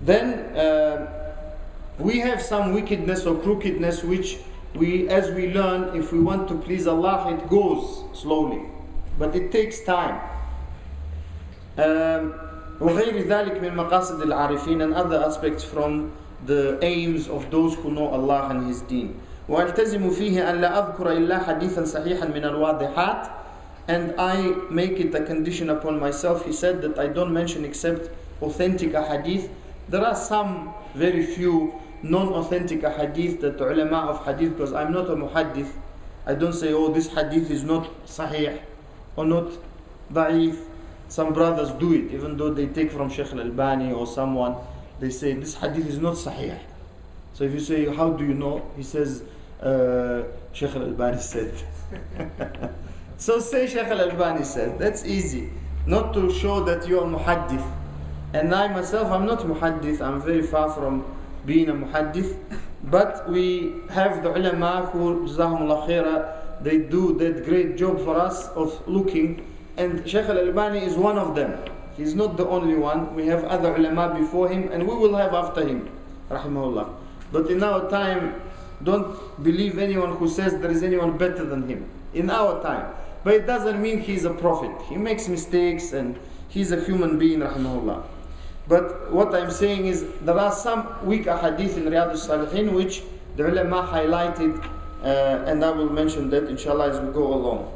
then we have some wickedness or crookedness which we, as we learn, if we want to please Allah, it goes slowly, but it takes time. وغير ذلك من مقاصد العارفين, and other aspects from the aims of those who know Allah and His deen. وألتزم فيه أن لا أذكر إلا حديثا صحيحا من الواضحات, and I make it a condition upon myself, he said, that I don't mention except authentic hadith. There are some very few non-authentic hadith that the ulama of hadith, because I'm not a muhaddith, I don't say, oh, this hadith is not sahih or not da'if. Some brothers do it, even though they take from Shaikh Al-Albani or someone, they say this hadith is not sahih. So if you say, how do you know? He says, Shaikh Al-Albani said. So say Shaikh Al-Albani said. That's easy, not to show that you are muhaddith. And I myself, I'm not muhaddith, I'm very far from being a muhaddith. But we have the ulama who, jazahumullah khaira, they do that great job for us of looking. And Shaikh Al-Albani is one of them. He's not the only one. We have other ulama before him, and we will have after him, rahimahullah. But in our time, don't believe anyone who says there is anyone better than him. In our time. But it doesn't mean he's a prophet. He makes mistakes and he's a human being, rahimahullah. But what I'm saying is, there are some weak ahadith in Riyad-us-Saliheen which the ulama highlighted, and I will mention that inshallah as we go along.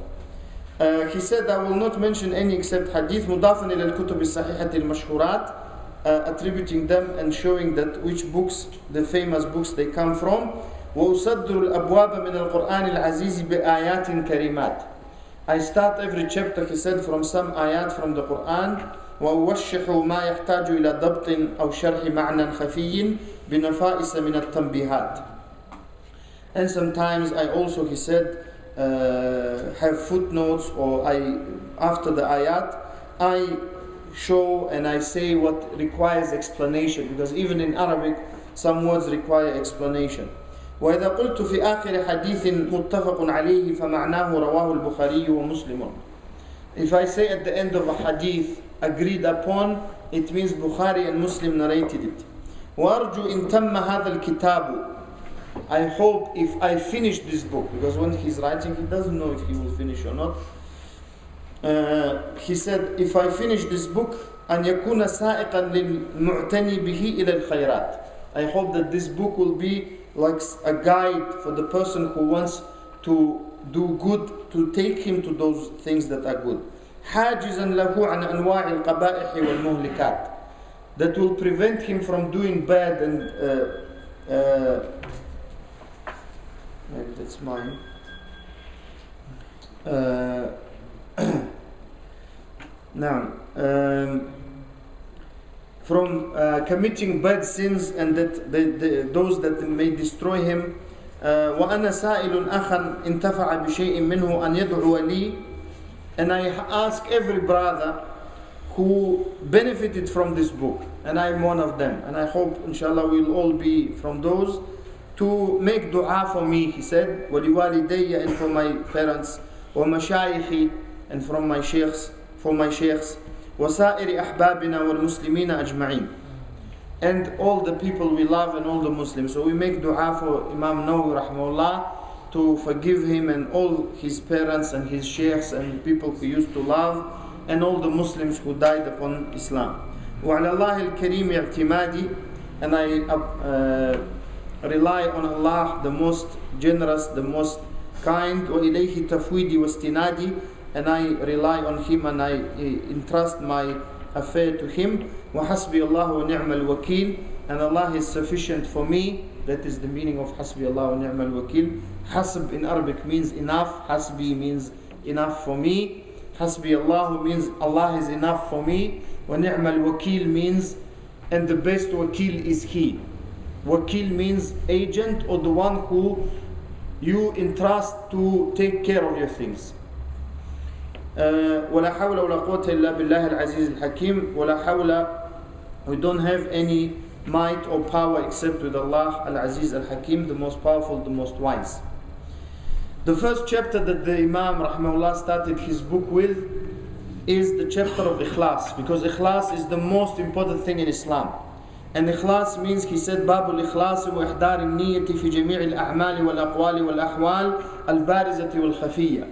He said, I will not mention any except hadith mudafan ila al-kutub as-sahihah al-mashhurat, attributing them and showing that which books, the famous books they come from. وَأُصَدِّرُ الْأَبْوَابَ مِنَ الْقُرْآنِ الْعَزِيزِ بِآيَاتٍ كَرِيمَاتٍ. I start every chapter, he said, from some ayat from the Quran. وَأُوَشِّحُ مَا يَحْتَاجُ إِلَى ضَبْطٍ أَوْ شَرْحِ مَعْنًى خَفِيٍّ بِنَفَائِسَ مِنَ التَّنْبِيهَاتِ. And sometimes I also, he said, have footnotes, or after the ayat, I show and I say what requires explanation, because even in Arabic, some words require explanation. وإذا قلت في آخر حديث متفق عليه فمعناه رواه البخاري ومسلم. If I say at the end of a hadith agreed upon, it means Bukhari and Muslim narrated it. وأرجو إن تم هذا الكتاب. I hope if I finish this book, because when he's writing he doesn't know if he will finish or not. He said, if I finish this book, أن يكون سائقا للمعتني به إلى الخيرات. I hope that this book will be like a guide for the person who wants to do good, to take him to those things that are good. حاجزا له عن أنواع القبائح والمهلكات. That will prevent him from doing bad and maybe that's mine. Now, from committing bad sins and that those that may destroy him. وأنا سائل أخا انتفع بشيء منه أن يدعو لي. And I ask every brother who benefited from this book, and I am one of them, and I hope inshallah we'll all be from those, to make dua for me, he said, وَلِوَالِدَيَّ, and for my parents, وَمَشَايِخِ, and from my sheikhs, for my sheikhs, وَسَائِرِ أَحْبَابِنَا وَالْمُسْلِمِينَ أَجْمَعِينَ, and all the people we love and all the Muslims. So we make dua for Imam Nawawi rahimahullah to forgive him and all his parents and his sheikhs and people who used to love and all the Muslims who died upon Islam. وَعَلَى اللَّهِ الْكَرِيمِ اعْتِمَادِي, and I rely on Allah, the most generous, the most kind. وَإِلَيْهِ تَفْوِيدِي وَاسْتِنَادِي, and I rely on Him and I entrust my affair to Him. وَحَسْبِي اللَّهُ وَنِعْمَ الْوَكِيلِ, and Allah is sufficient for me. That is the meaning of حَسْبِي اللَّهُ وَنِعْمَ الْوَكِيلِ. Hasb in Arabic means enough. Hasbi means enough for me. Hasbi Allah means Allah is enough for me. وَنِعْمَ الْوَكِيلِ means, and the best wakil is He. Wakil means agent, or the one who you entrust to take care of your things. وَلَا حَوْلَ وَلَا قُوَّةَ إِلَّا بِاللَّهِ الْعَزِيزِ الْحَكِيمِ. وَلَا حَوْلَ, we don't have any might or power except with Allah, Al-Aziz Al-Hakim, the most powerful, the most wise. The first chapter that the Imam rahimahullah started his book with is the chapter of Ikhlas, because Ikhlas is the most important thing in Islam. And Ikhlas means, he said, باب الإخلاص وإحضار النية في جميع الأعمال والأقوال والأحوال البارزة والخفية.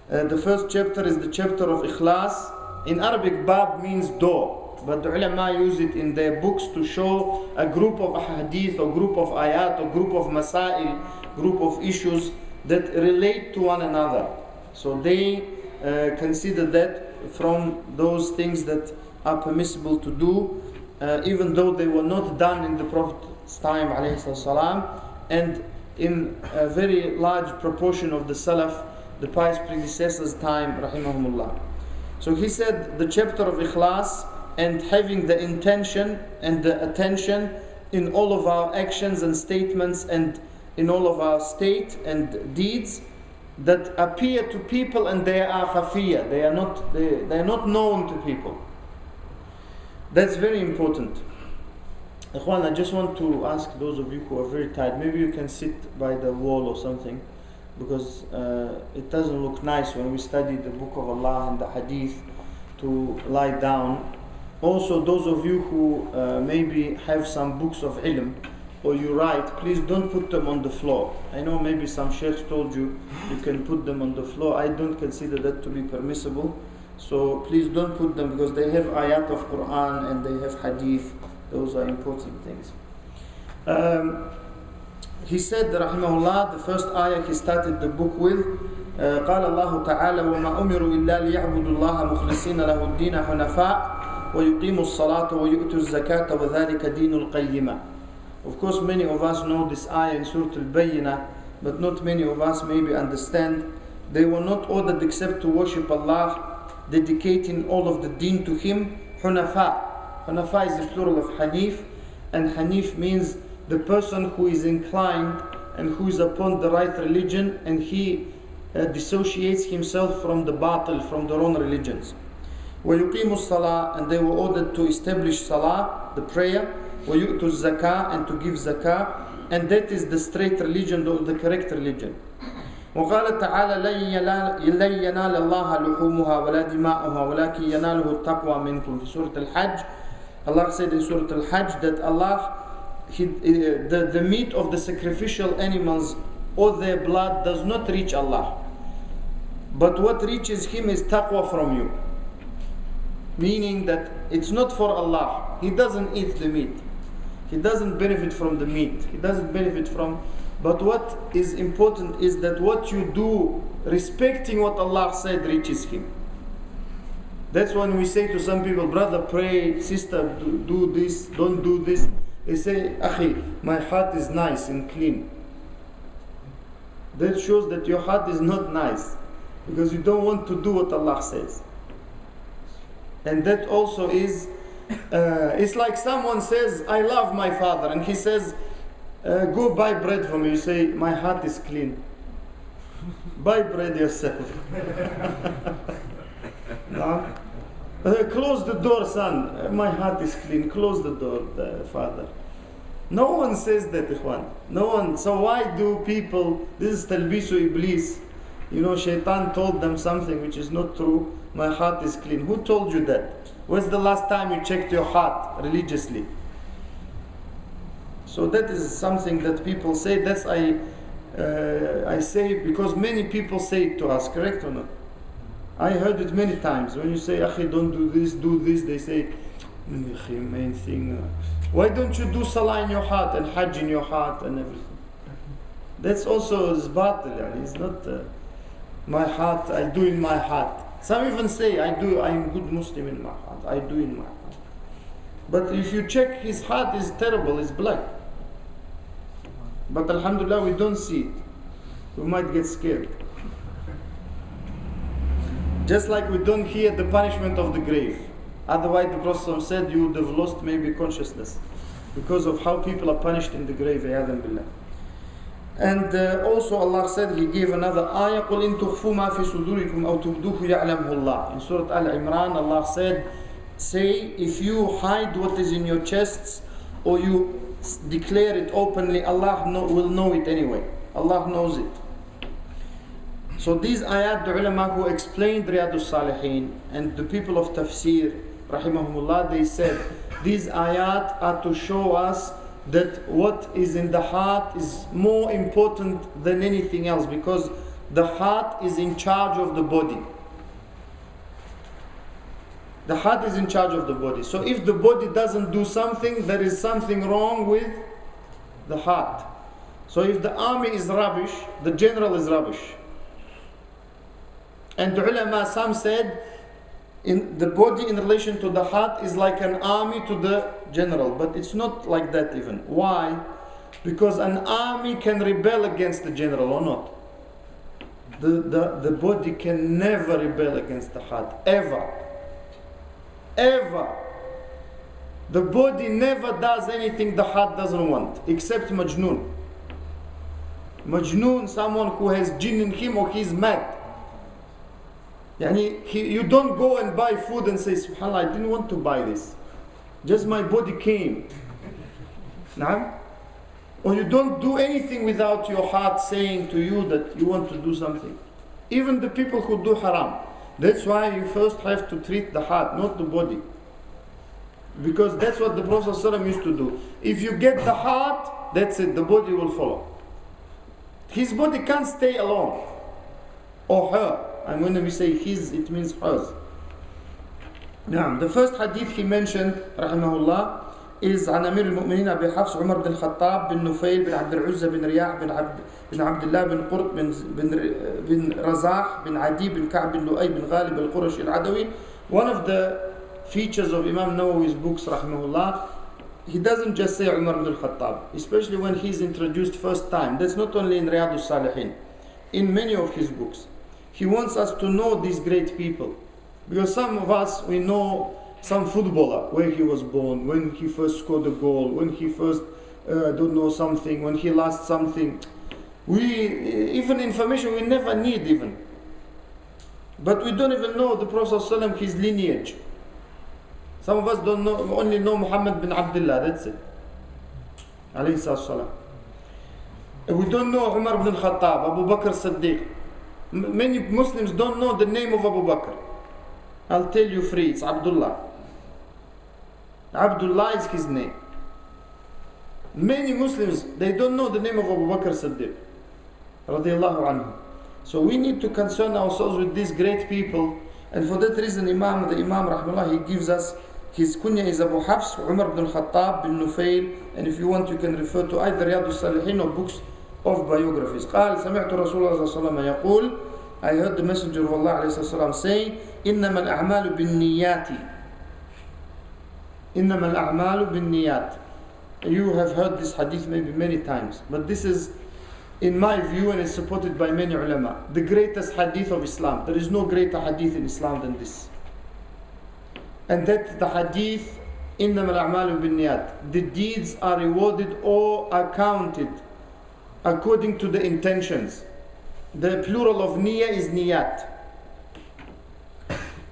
The first chapter is the chapter of Ikhlas. In Arabic, bab means door, but the ulama use it in their books to show a group of hadith or group of ayat or group of masail, group of issues that relate to one another. So they consider that from those things that are permissible to do, even though they were not done in the Prophet's time, alayhi salam, and in a very large proportion of the Salaf, the pious predecessors' time, rahimahumullah. So he said the chapter of Ikhlas, and having the intention and the attention in all of our actions and statements and in all of our state and deeds that appear to people, and they are khafiyya, they are not known to people. That's very important. Ikhwan, I just want to ask those of you who are very tired, maybe you can sit by the wall or something, because it doesn't look nice when we study the book of Allah and the hadith to lie down. Also, those of you who maybe have some books of ilm or you write, please don't put them on the floor. I know maybe some sheikhs told you you can put them on the floor. I don't consider that to be permissible. So please don't put them, because they have ayat of Quran and they have hadith. Those are important things. He said, rahimahullah, the first ayah he started the book with, قال الله تعالى وما أمروا إلا ليعبدوا الله مخلصين له الدين حنفاء ويقيموا الصلاة ويؤتوا الزكاة وذلك دين القيمة. Of course, many of us know this ayah in Surah Al-Bayyinah, but not many of us maybe understand. They were not ordered except to worship Allah, dedicating all of the deen to Him. Hunafa. Hunafa is the plural of Hanif, and Hanif means the person who is inclined and who is upon the right religion, and he dissociates himself from the batil, from the wrong religions. وَيُقِيمُوا الصَّلَاةِ, and they were ordered to establish salah, the prayer. وَيُؤْتُوا الزَّكَاةِ, and to give zakah. and that is the straight religion or the correct religion. وقال تعالى لن ينال الله لحومها ولا دماؤها ولكن يناله التقوى منكم. في Surah Al-Hajj, Allah said in Surah Al-Hajj that the meat of the sacrificial animals or their blood does not reach Allah, but what reaches Him is taqwa from you. Meaning that it's not for Allah. He doesn't eat the meat. He doesn't benefit from the meat. He doesn't benefit from. But what is important is that what you do, respecting what Allah said, reaches Him. That's when we say to some people, brother, pray, sister, do this, don't do this. They say, Akhi, my heart is nice and clean. That shows that your heart is not nice, because you don't want to do what Allah says. And that also is, it's like someone says, I love my father, and he says, go buy bread for me. You say, my heart is clean. Buy bread yourself. No? Close the door, son. My heart is clean. Close the door, father. No one says that, ikhwan. No one. So why do people, this is talbisu iblis. You know, shaitan told them something which is not true. My heart is clean. Who told you that? When's the last time you checked your heart religiously? So that is something that people say. That's I say because many people say it to us, correct or not? I heard it many times. When you say, Akhi, don't do this, they say, main thing. Why don't you do salah in your heart and hajj in your heart and everything? That's also batil. It's not my heart, I do in my heart. Some even say, I'm good Muslim in my heart. I do in my heart. But if you check, his heart is terrible, it's black. But alhamdulillah, we don't see it. We might get scared. Just like we don't hear the punishment of the grave. Otherwise, the Prophet said you would have lost maybe consciousness because of how people are punished in the grave. And also Allah said, He gave another ayah, قُلْ إِن تُخْفُوا مَا فِي صُدُورِكُمْ أَوْ تُبْدُوهُ يَعْلَمْهُ اللَّهُ. In Surah Al-Imran, Allah said, say, if you hide what is in your chests or you declare it openly, Allah will know it anyway. Allah knows it. So these ayat, the ulama who explained Riyad-us-Saliheen and the people of tafsir, rahimahullah, they said these ayat are to show us that what is in the heart is more important than anything else, because the heart is in charge of the body. The heart is in charge of the body. So if the body doesn't do something, there is something wrong with the heart. So if the army is rubbish, the general is rubbish. And the ulama, some said, in the body in relation to the heart is like an army to the general, but it's not like that even. Why? Because an army can rebel against the general or not. The body can never rebel against the heart, ever. Ever. The body never does anything the heart doesn't want, except Majnoon. Majnoon, someone who has jinn in him or he's mad. You don't go and buy food and say, SubhanAllah, I didn't want to buy this. Just my body came. Nah? Or you don't do anything without your heart saying to you that you want to do something. Even the people who do haram. That's why you first have to treat the heart, not the body. Because that's what the Prophet ﷺ used to do. If you get the heart, that's it, the body will follow. His body can't stay alone. Or her. And when we say his, it means hers. Now, the first hadith he mentioned, rahimahullah, is عن أمير المؤمنين أبي حفص عمر بن الخطاب بن نفيل بن عبد العزة بن رياح بن عبد الله بن قرط بن رزاح بن عدي بن كعب بن لؤي بن غالب القرشي العدوي. One of the features of Imam Nawawi's books, rahimahullah, he doesn't just say Umar ibn al-Khattab, especially when he's introduced first time. That's not only in Riyad-us-Saliheen, in many of his books. He wants us to know these great people. Because some of us, we know some footballer, where he was born, when he first scored a goal, when he first, don't know something, when he lost something. Even information we never need even. But we don't even know the Prophet ﷺ, his lineage. Some of us don't know, only know Muhammad bin Abdullah, that's it. Alayhi salatu. We don't know Umar ibn al-Khattab, Abu Bakr Siddiq. Many Muslims don't know the name of Abu Bakr. I'll tell you free, it's Abdullah. Abdullah is his name. Many Muslims, they don't know the name of Abu Bakr Siddiq radiyallahu anhu. So we need to concern ourselves with these great people, and for that reason the Imam rahimahullah, he gives us his kunya is Abu Hafs Umar ibn al-Khattab bin Nufayl, and if you want you can refer to either Riyad-us-Saliheen or books of biographies. قال سمعت رسول الله صلى الله عليه وسلم يقول, I heard the Messenger of Allah عليه الصلاة والسلام say, إنما الأعمال بالنيات. إنما الأعمال بالنيات. You have heard this hadith maybe many times, but this is, in my view, and it's supported by many ulama, the greatest hadith of Islam. There is no greater hadith in Islam than this. And that the hadith, إنما الأعمال بالنيات, the deeds are rewarded or accounted according to the intentions. The plural of niyyah is niyat.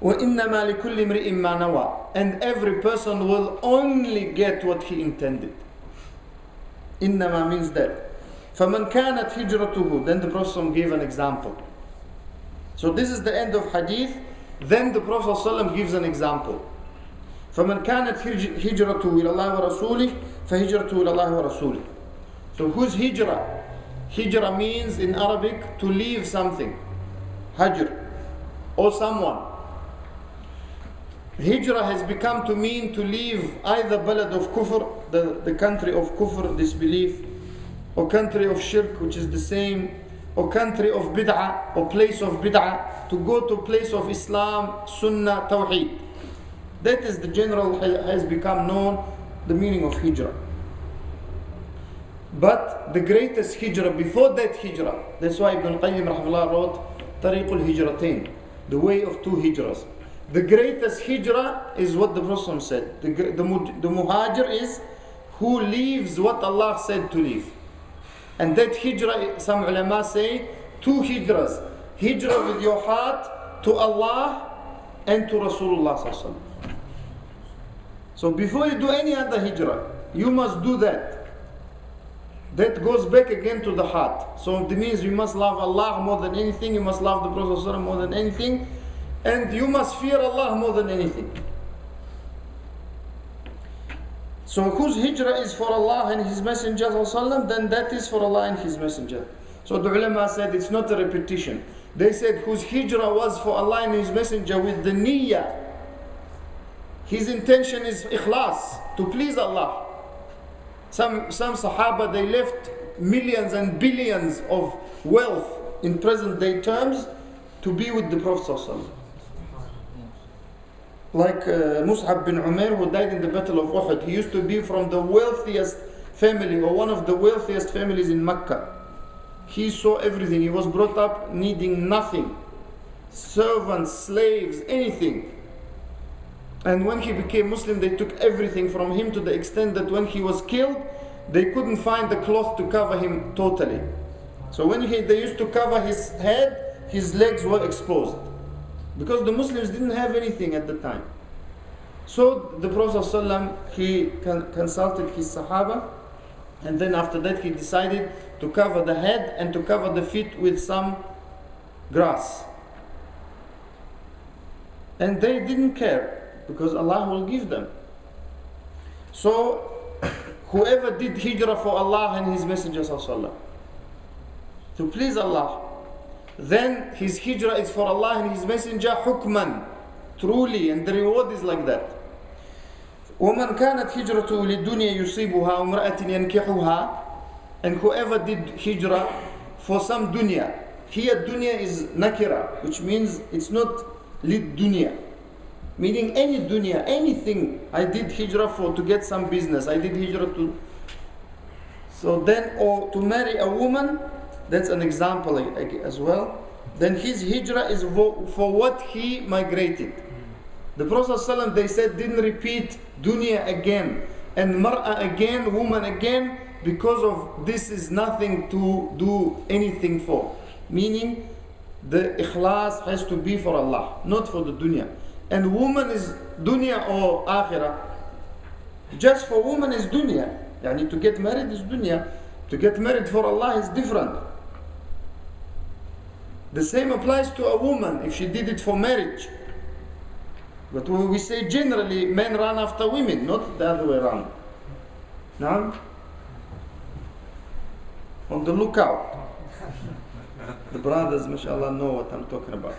وَإِنَّمَا لِكُلِّ امْرِئٍ مَّا نَوَى, and every person will only get what he intended. إِنَّمَا means that. فَمَنْ كَانَتْ هِجْرَتُهُ, then the Prophet gave an example. So this is the end of hadith. Then the Prophet ﷺ gives an example. فَمَنْ كَانَتْ هِجْرَتُهُ إِلَى اللَّهِ وَرَسُولِهِ فَهِجْرَتُهُ إِلَى اللَّهِ وَرَسُولِهِ. So whose hijrah? Hijrah means in Arabic to leave something. Hajr, or someone. Hijrah has become to mean to leave either balad of kufr, the country of kufr, disbelief, or country of shirk, which is the same, or country of bid'ah, or place of bid'ah, to go to place of Islam, Sunnah, Tawheed. That is the general, has become known, the meaning of hijrah. But the greatest hijrah, before that hijrah, that's why Ibn Qayyim rahimahullah wrote Tariqul Hijratain, the way of two hijrahs. The greatest hijrah is what the Prophet said. The muhajir is who leaves what Allah said to leave. And that hijrah, some ulama say, two hijrahs. Hijrah with your heart to Allah and to Rasulullah sallallahu alaihi wasallam. So before you do any other hijrah, you must do that. That goes back again to the heart. So it means you must love Allah more than anything, you must love the Prophet sallallahu alaihi wasallam more than anything, and you must fear Allah more than anything. So whose hijrah is for Allah and His Messenger sallallahu, then that is for Allah and His Messenger. So the ulama said it's not a repetition. They said whose hijrah was for Allah and His Messenger with the niyyah. His intention is ikhlas, to please Allah. Some Sahaba, they left millions and billions of wealth in present day terms to be with the Prophet sallallahu. Like Mus'ab bin Umair, who died in the Battle of Uhud. He used to be from the wealthiest family, or one of the wealthiest families in Mecca. He saw everything. He was brought up needing nothing. Servants, slaves, anything. And when he became Muslim, they took everything from him to the extent that when he was killed, they couldn't find the cloth to cover him totally. So when they used to cover his head, his legs were exposed. Because the Muslims didn't have anything at the time. So the Prophet ﷺ, he consulted his Sahaba, and then after that he decided to cover the head and to cover the feet with some grass. And they didn't care, because Allah will give them. So whoever did hijrah for Allah and His Messenger ﷺ, to please Allah, then his hijrah is for Allah and His Messenger hukman, truly, and the reward is like that. وَمَنْ كَانَتْ هِجْرَةُ لِلدُّنْيَا يُصِيبُهَا وَامْرَأَةٍ يَنْكِحُهَا, and whoever did hijrah for some dunya. Here dunya is nakira, which means it's not lid dunya, meaning any dunya, anything. I did hijrah for to get some business, I did hijrah to, so then, or to marry a woman, that's an example as well. Then his hijrah is for what he migrated. The Prophet ﷺ, they said, didn't repeat dunya again and mar'a again, woman again, because of this is nothing to do anything for. Meaning the ikhlas has to be for Allah, not for the dunya. And woman is dunya or akhirah. Just for woman is dunya. Yani to get married is dunya. To get married for Allah is different. The same applies to a woman if she did it for marriage. But we say generally men run after women, not the other way around. Now, on the lookout. The brothers, mashallah, know what I'm talking about.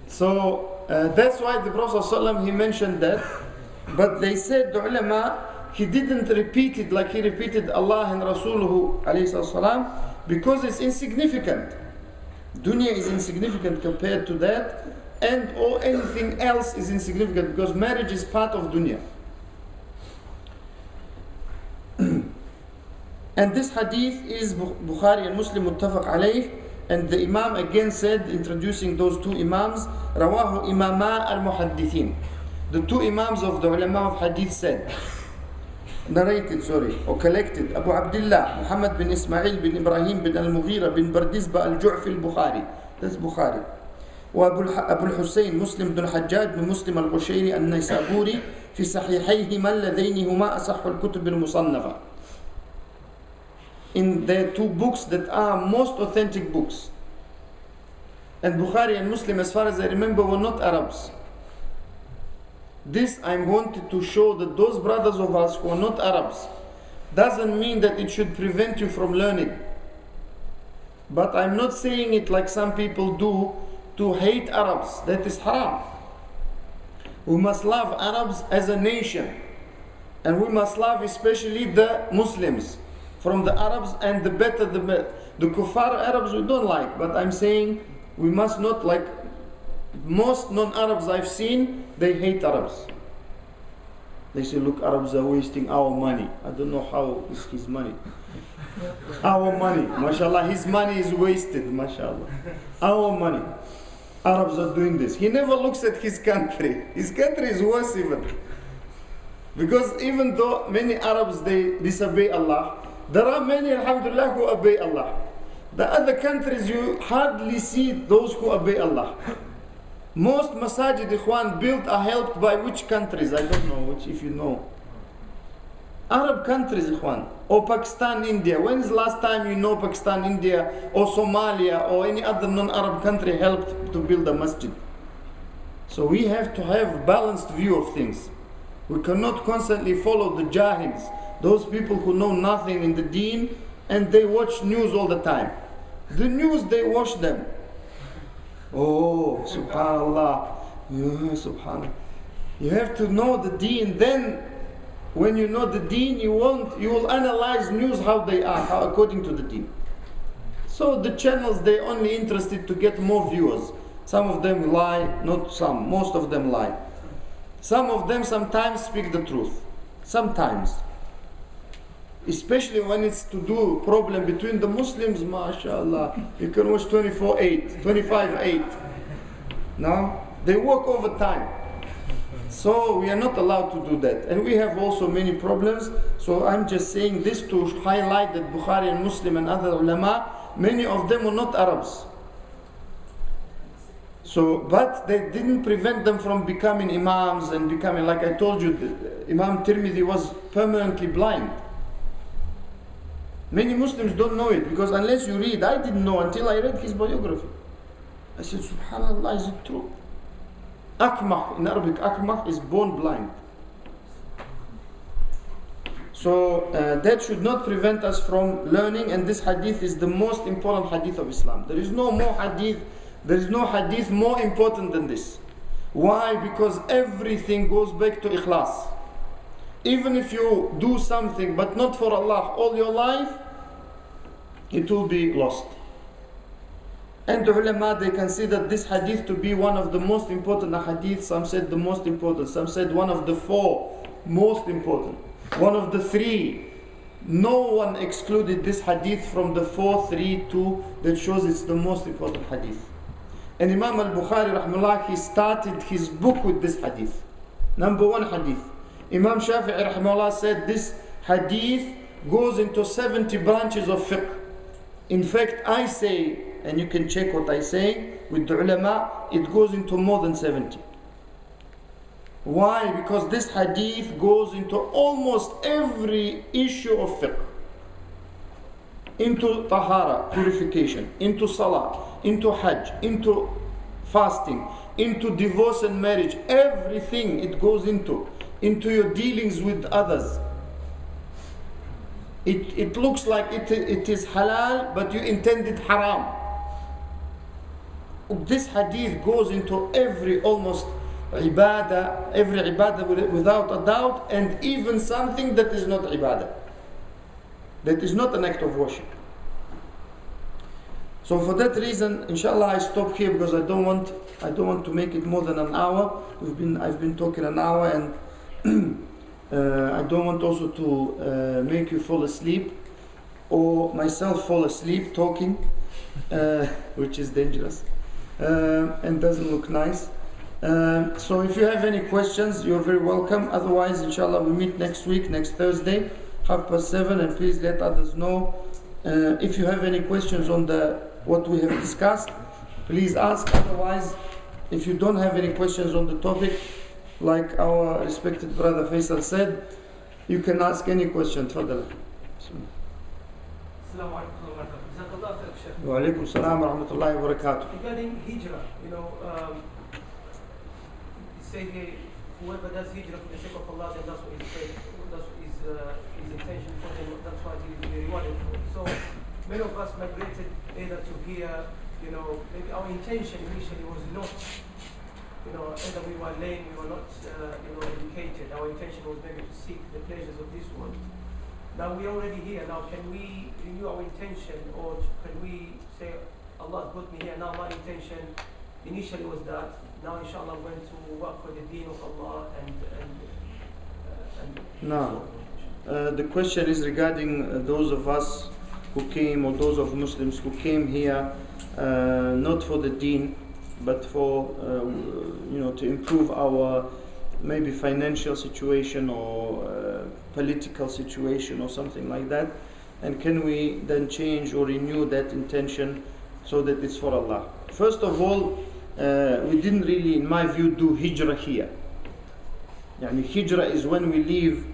So that's why the Prophet ﷺ, he mentioned that. But they said, the ulama, he didn't repeat it like he repeated Allah and Rasuluhu alayhi salam, because it's insignificant. Dunya is insignificant compared to that, and or anything else is insignificant because marriage is part of dunya. And this hadith is Bukhari and Muslim muttafaq alayh, and the Imam again said, introducing those two Imams, Rawahu Imama al-Muhaddithin. The two Imams of the ulama of hadith said, narrated, or collected, Abu Abdullah, Muhammad bin Ismail bin Ibrahim bin al-Mughira bin Bardizba al-Ju'fi al-Bukhari. That's Bukhari. وأبو الحسين مسلم بن الحجاج بن مسلم القشيري النيسابوري في صحيحيهما اللذين هما أصح الكتب المصنفة. In their two books that are most authentic books. And Bukhari and Muslim, as far as I remember, were not Arabs. This I wanted to show that those brothers of us who are not Arabs doesn't mean that it should prevent you from learning. But I'm not saying it like some people do, to hate Arabs. That is haram. We must love Arabs as a nation, and we must love especially the Muslims from the Arabs, and the better the better. The kuffar Arabs we don't like, but I'm saying we must not like. Most non-Arabs I've seen, they hate Arabs. They say, look, Arabs are wasting our money. I don't know how is his money. Our money, mashallah, his money is wasted, mashallah. Our money. Arabs are doing this. He never looks at his country. His country is worse even. Because even though many Arabs, they disobey Allah, there are many, alhamdulillah, who obey Allah. The other countries, you hardly see those who obey Allah. Most masajid, ikhwan, built are helped by which countries? I don't know, which if you know. Arab countries, ikhwan. Or Pakistan, India. When is the last time you know Pakistan, India, or Somalia, or any other non-Arab country helped to build a masjid? So we have to have balanced view of things. We cannot constantly follow the jahils, those people who know nothing in the deen, and they watch news all the time. The news, they watch them. Oh, subhanallah. Yeah, subhanallah. You have to know the deen. Then, when you know the deen, you will analyze news how they are, according to the deen. So the channels, they're only interested to get more viewers. Some of them lie, not some, most of them lie. Some of them sometimes speak the truth. Sometimes. Especially when it's to do problem between the Muslims, mashallah. You can watch 24/8, 25/8. Now, they work overtime. So we are not allowed to do that. And we have also many problems. So I'm just saying this to highlight that Bukhari and Muslim and other ulama, many of them were not Arabs. So, but they didn't prevent them from becoming imams and becoming, like I told you, Imam Tirmidhi was permanently blind. Many Muslims don't know it, because unless you read, I didn't know until I read his biography. I said, subhanallah, is it true? Akmah, in Arabic, Akmah is born blind. So that should not prevent us from learning, and this hadith is the most important hadith of Islam. There is no hadith more important than this. Why? Because everything goes back to ikhlas. Even if you do something but not for Allah all your life, it will be lost. And the ulama, they consider this hadith to be one of the most important hadith. Some said the most important, some said one of the 4 most important, one of the 3. No one excluded this hadith from the 4, 3, 2 that shows it's the most important hadith. And Imam al-Bukhari rahimahullah, he started his book with this hadith. Number 1 hadith. Imam Shafi'i rahimahullah said this hadith goes into 70 branches of fiqh. In fact, I say, and you can check what I say with the ulama, it goes into more than 70. Why? Because this hadith goes into almost every issue of fiqh. Into tahara, purification, into salah, into hajj, into fasting, into divorce and marriage, everything it goes into your dealings with others. It looks like it is halal, but you intended haram. This hadith goes into almost every ibadah without a doubt, and even something that is not ibadah, that is not an act of worship. So for that reason, inshallah, I stop here because I don't want to make it more than an hour. I've been talking an hour, and I don't want also to make you fall asleep or myself fall asleep talking, which is dangerous and doesn't look nice. So if you have any questions, you're very welcome. Otherwise, inshallah, we meet next week, next Thursday, 7:30, and please let others know. If you have any questions on what we have discussed, please ask. Otherwise, if you don't have any questions on the topic, like our respected brother Fasial said, you can ask any question. Tfadal. Assalamu alaikum wa rahmatullahi. Wa alaikum salam wa rahmatullahi wa barakatuh. Regarding hijrah, say whoever does hijrah for the sake of Allah, then that's what his intention for him, that's what he will be rewarded for. So many of us migrated either to here, maybe our intention initially was not, either we were lame, we were not, educated. Our intention was maybe to seek the pleasures of this world. Now we're already here. Now can we renew our intention, or can we say, Allah put me here, now my intention initially was that, now inshallah I'm going to work for the deen of Allah and No. The question is regarding those of us who came, or those of Muslims who came here not for the deen, but for to improve our maybe financial situation or political situation or something like that, and can we then change or renew that intention so that it's for Allah? First of all, we didn't really, in my view, do hijrah here. Hijrah is when we leave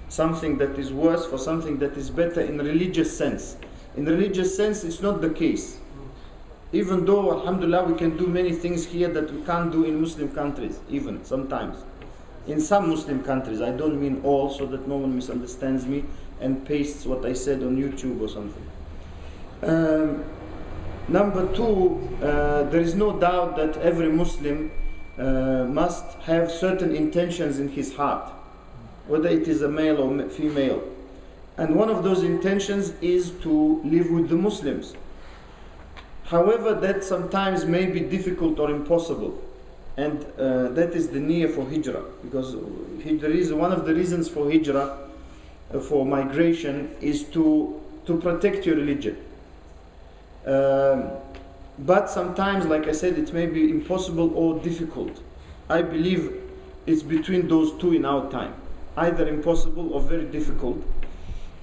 something that is worse for something that is better in religious sense. In religious sense, it's not the case. Even though, alhamdulillah, we can do many things here that we can't do in Muslim countries, even sometimes. In some Muslim countries, I don't mean all, so that no one misunderstands me and pastes what I said on YouTube or something. Number two, there is no doubt that every Muslim must have certain intentions in his heart, whether it is a male or female. And one of those intentions is to live with the Muslims. However, that sometimes may be difficult or impossible. And that is the niyyah for hijrah. Because one of the reasons for hijrah, for migration, is to protect your religion. But sometimes, like I said, it may be impossible or difficult. I believe it's between those two in our time. Either impossible or very difficult.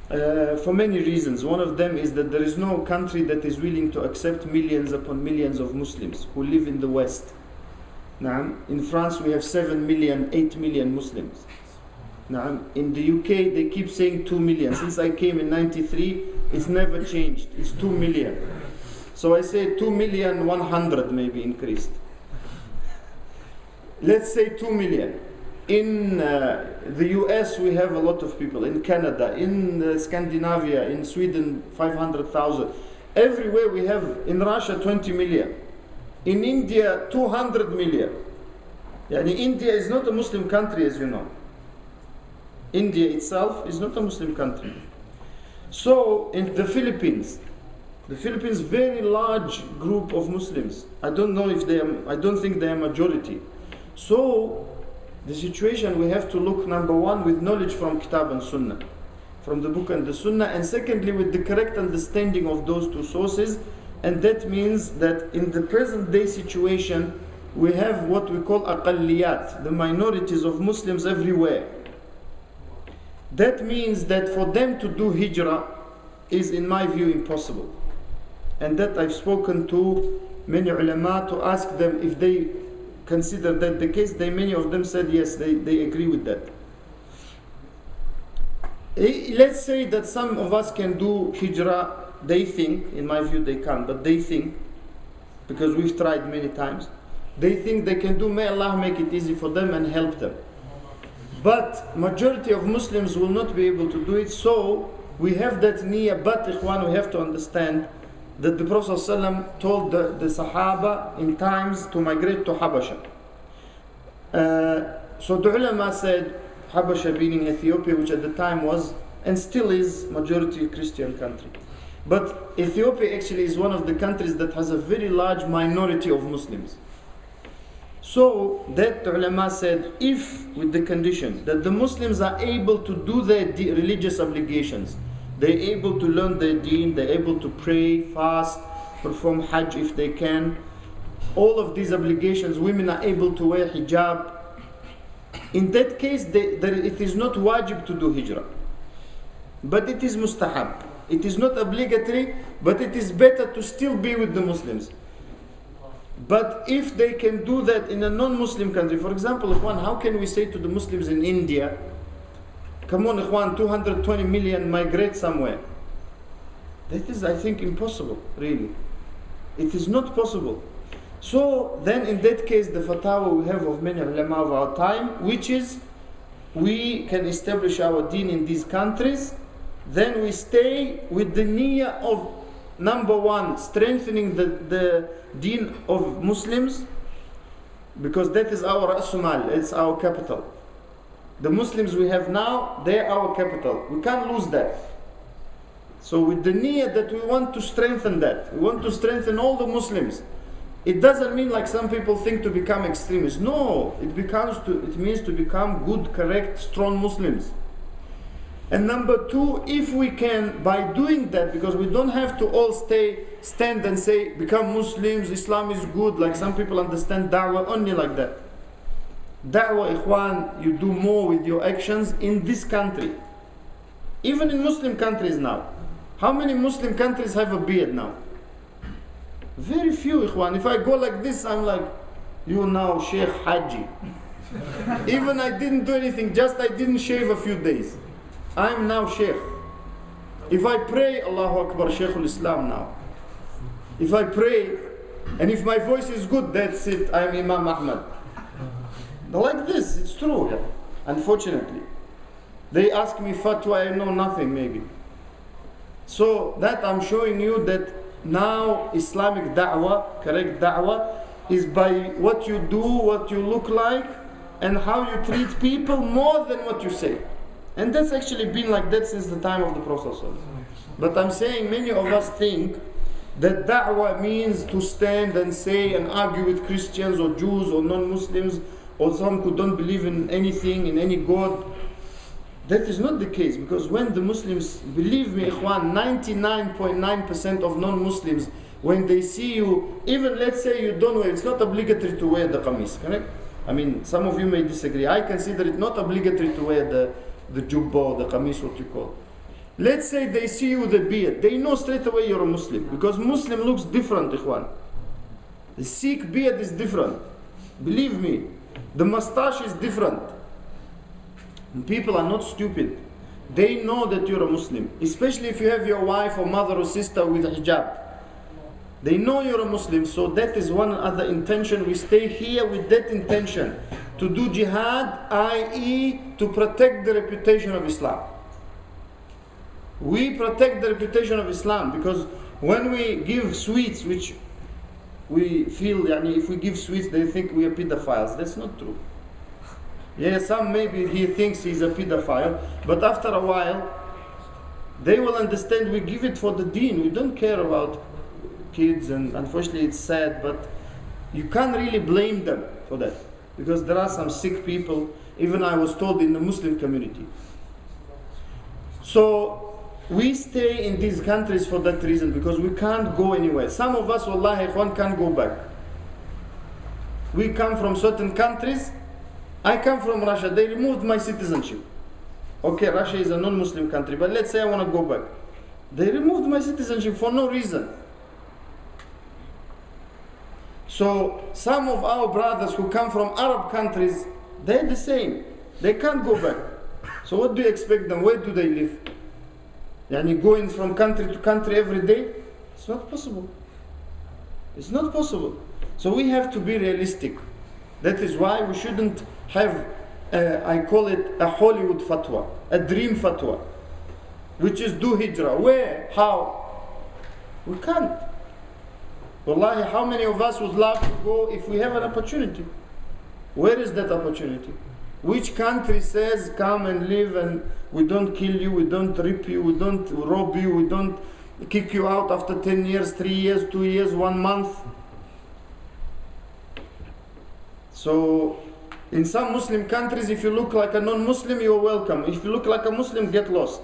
For many reasons. One of them is that there is no country that is willing to accept millions upon millions of Muslims who live in the West. In France we have 7 million, 8 million Muslims. In the UK they keep saying 2 million. Since I came in 93, it's never changed. It's 2 million. So I say 2,100,000 maybe increased. Let's say 2 million. In the US we have a lot of people. In Canada, in Scandinavia, in Sweden 500,000. Everywhere we have. In Russia 20 million. In India 200 million. India is not a Muslim country, as you know. India itself is not a Muslim country. So in the Philippines, very large group of Muslims. I don't think they are majority. So the situation, we have to look, number one, with knowledge from Kitab and Sunnah, from the book and the Sunnah, and secondly with the correct understanding of those two sources. And that means that in the present day situation we have what we call aqalliyat, the minorities of Muslims everywhere. That means that for them to do hijrah is, in my view, impossible. And that I've spoken to many ulama to ask them if they consider that the case, many of them said yes, they agree with that. Let's say that some of us can do hijrah. They think, in my view they can't, but they think, because we've tried many times, they think they can do. May Allah make it easy for them and help them. But majority of Muslims will not be able to do it, so we have that niyyah. But ikhwan, we have to understand that the Prophet ﷺ told the Sahaba in times to migrate to Habasha. So the ulama said, Habasha being Ethiopia, which at the time was and still is majority Christian country. But Ethiopia actually is one of the countries that has a very large minority of Muslims. So that ulama said, if with the condition that the Muslims are able to do their religious obligations, they're able to learn their deen, they're able to pray, fast, perform hajj if they can, all of these obligations, women are able to wear hijab. In that case, it is not wajib to do hijrah, but it is mustahab. It is not obligatory, but it is better to still be with the Muslims. But if they can do that in a non-Muslim country, for example, ikhwan, how can we say to the Muslims in India, come on ikhwan, 220 million migrate somewhere? That is, I think, impossible, really. It is not possible. So then in that case, the fatwa we have of many ulama of our time, which is, we can establish our deen in these countries, then we stay with the niyyah of, number one, strengthening the deen of Muslims, because that is our ra'sumal, it's our capital. The Muslims we have now, they are our capital. We can't lose that. So with the niyyah that we want to strengthen that, we want to strengthen all the Muslims. It doesn't mean like some people think to become extremists. No, it means to become good, correct, strong Muslims. And number two, if we can, by doing that, because we don't have to all stand and say, become Muslims, Islam is good, like some people understand da'wah only like that. Da'wah, ikhwan, you do more with your actions in this country. Even in Muslim countries now. How many Muslim countries have a beard now? Very few, ikhwan. If I go like this, I'm like, you now Shaykh Haji. Even I didn't do anything, just I didn't shave a few days. I'm now Shaykh. If I pray, Allahu Akbar, Shaykh al-Islam now. If I pray, and if my voice is good, that's it, I am Imam Ahmad. Like this, it's true, unfortunately. They ask me fatwa, I know nothing maybe. So that I'm showing you that now Islamic da'wah, correct da'wah, is by what you do, what you look like, and how you treat people more than what you say. And that's actually been like that since the time of the Prophet. But I'm saying many of us think that da'wah means to stand and say and argue with Christians or Jews or non-Muslims or some who don't believe in anything, in any God. That is not the case, because when the Muslims, believe me ikhwan, 99.9% of non-Muslims, when they see you, even let's say you don't wear, it's not obligatory to wear the qamis, correct? I mean, some of you may disagree. I consider it not obligatory to wear the jubba or the qamis, what you call. Let's say they see you with a beard. They know straight away you're a Muslim, because Muslim looks different, ikhwan. The Sikh beard is different. Believe me, the mustache is different. And people are not stupid. They know that you're a Muslim, especially if you have your wife or mother or sister with hijab. They know you're a Muslim, so that is one other intention. We stay here with that intention, to do jihad, i.e. to protect the reputation of Islam. We protect the reputation of Islam, because when we give sweets, which we feel, if we give sweets, they think we are pedophiles. That's not true. Yeah, some maybe he thinks he's a pedophile, but after a while, they will understand we give it for the deen. We don't care about kids, and unfortunately it's sad, but you can't really blame them for that, because there are some sick people, even I was told, in the Muslim community. So we stay in these countries for that reason, because we can't go anywhere. Some of us, wallahi, ikhwan, can't go back. We come from certain countries. I come from Russia. They removed my citizenship. Okay, Russia is a non-Muslim country, but let's say I want to go back. They removed my citizenship for no reason. So some of our brothers who come from Arab countries, they're the same. They can't go back. So what do you expect them? Where do they live? Yani going from country to country every day? It's not possible. It's not possible. So we have to be realistic. That is why we shouldn't have, I call it a Hollywood fatwa, a dream fatwa, which is do hijrah. Where? How? We can't. Wallahi, how many of us would love to go if we have an opportunity? Where is that opportunity? Which country says come and live and we don't kill you, we don't rip you, we don't rob you, we don't kick you out after 10 years, 3 years, 2 years, 1 month? So in some Muslim countries, if you look like a non-Muslim, you're welcome. If you look like a Muslim, get lost.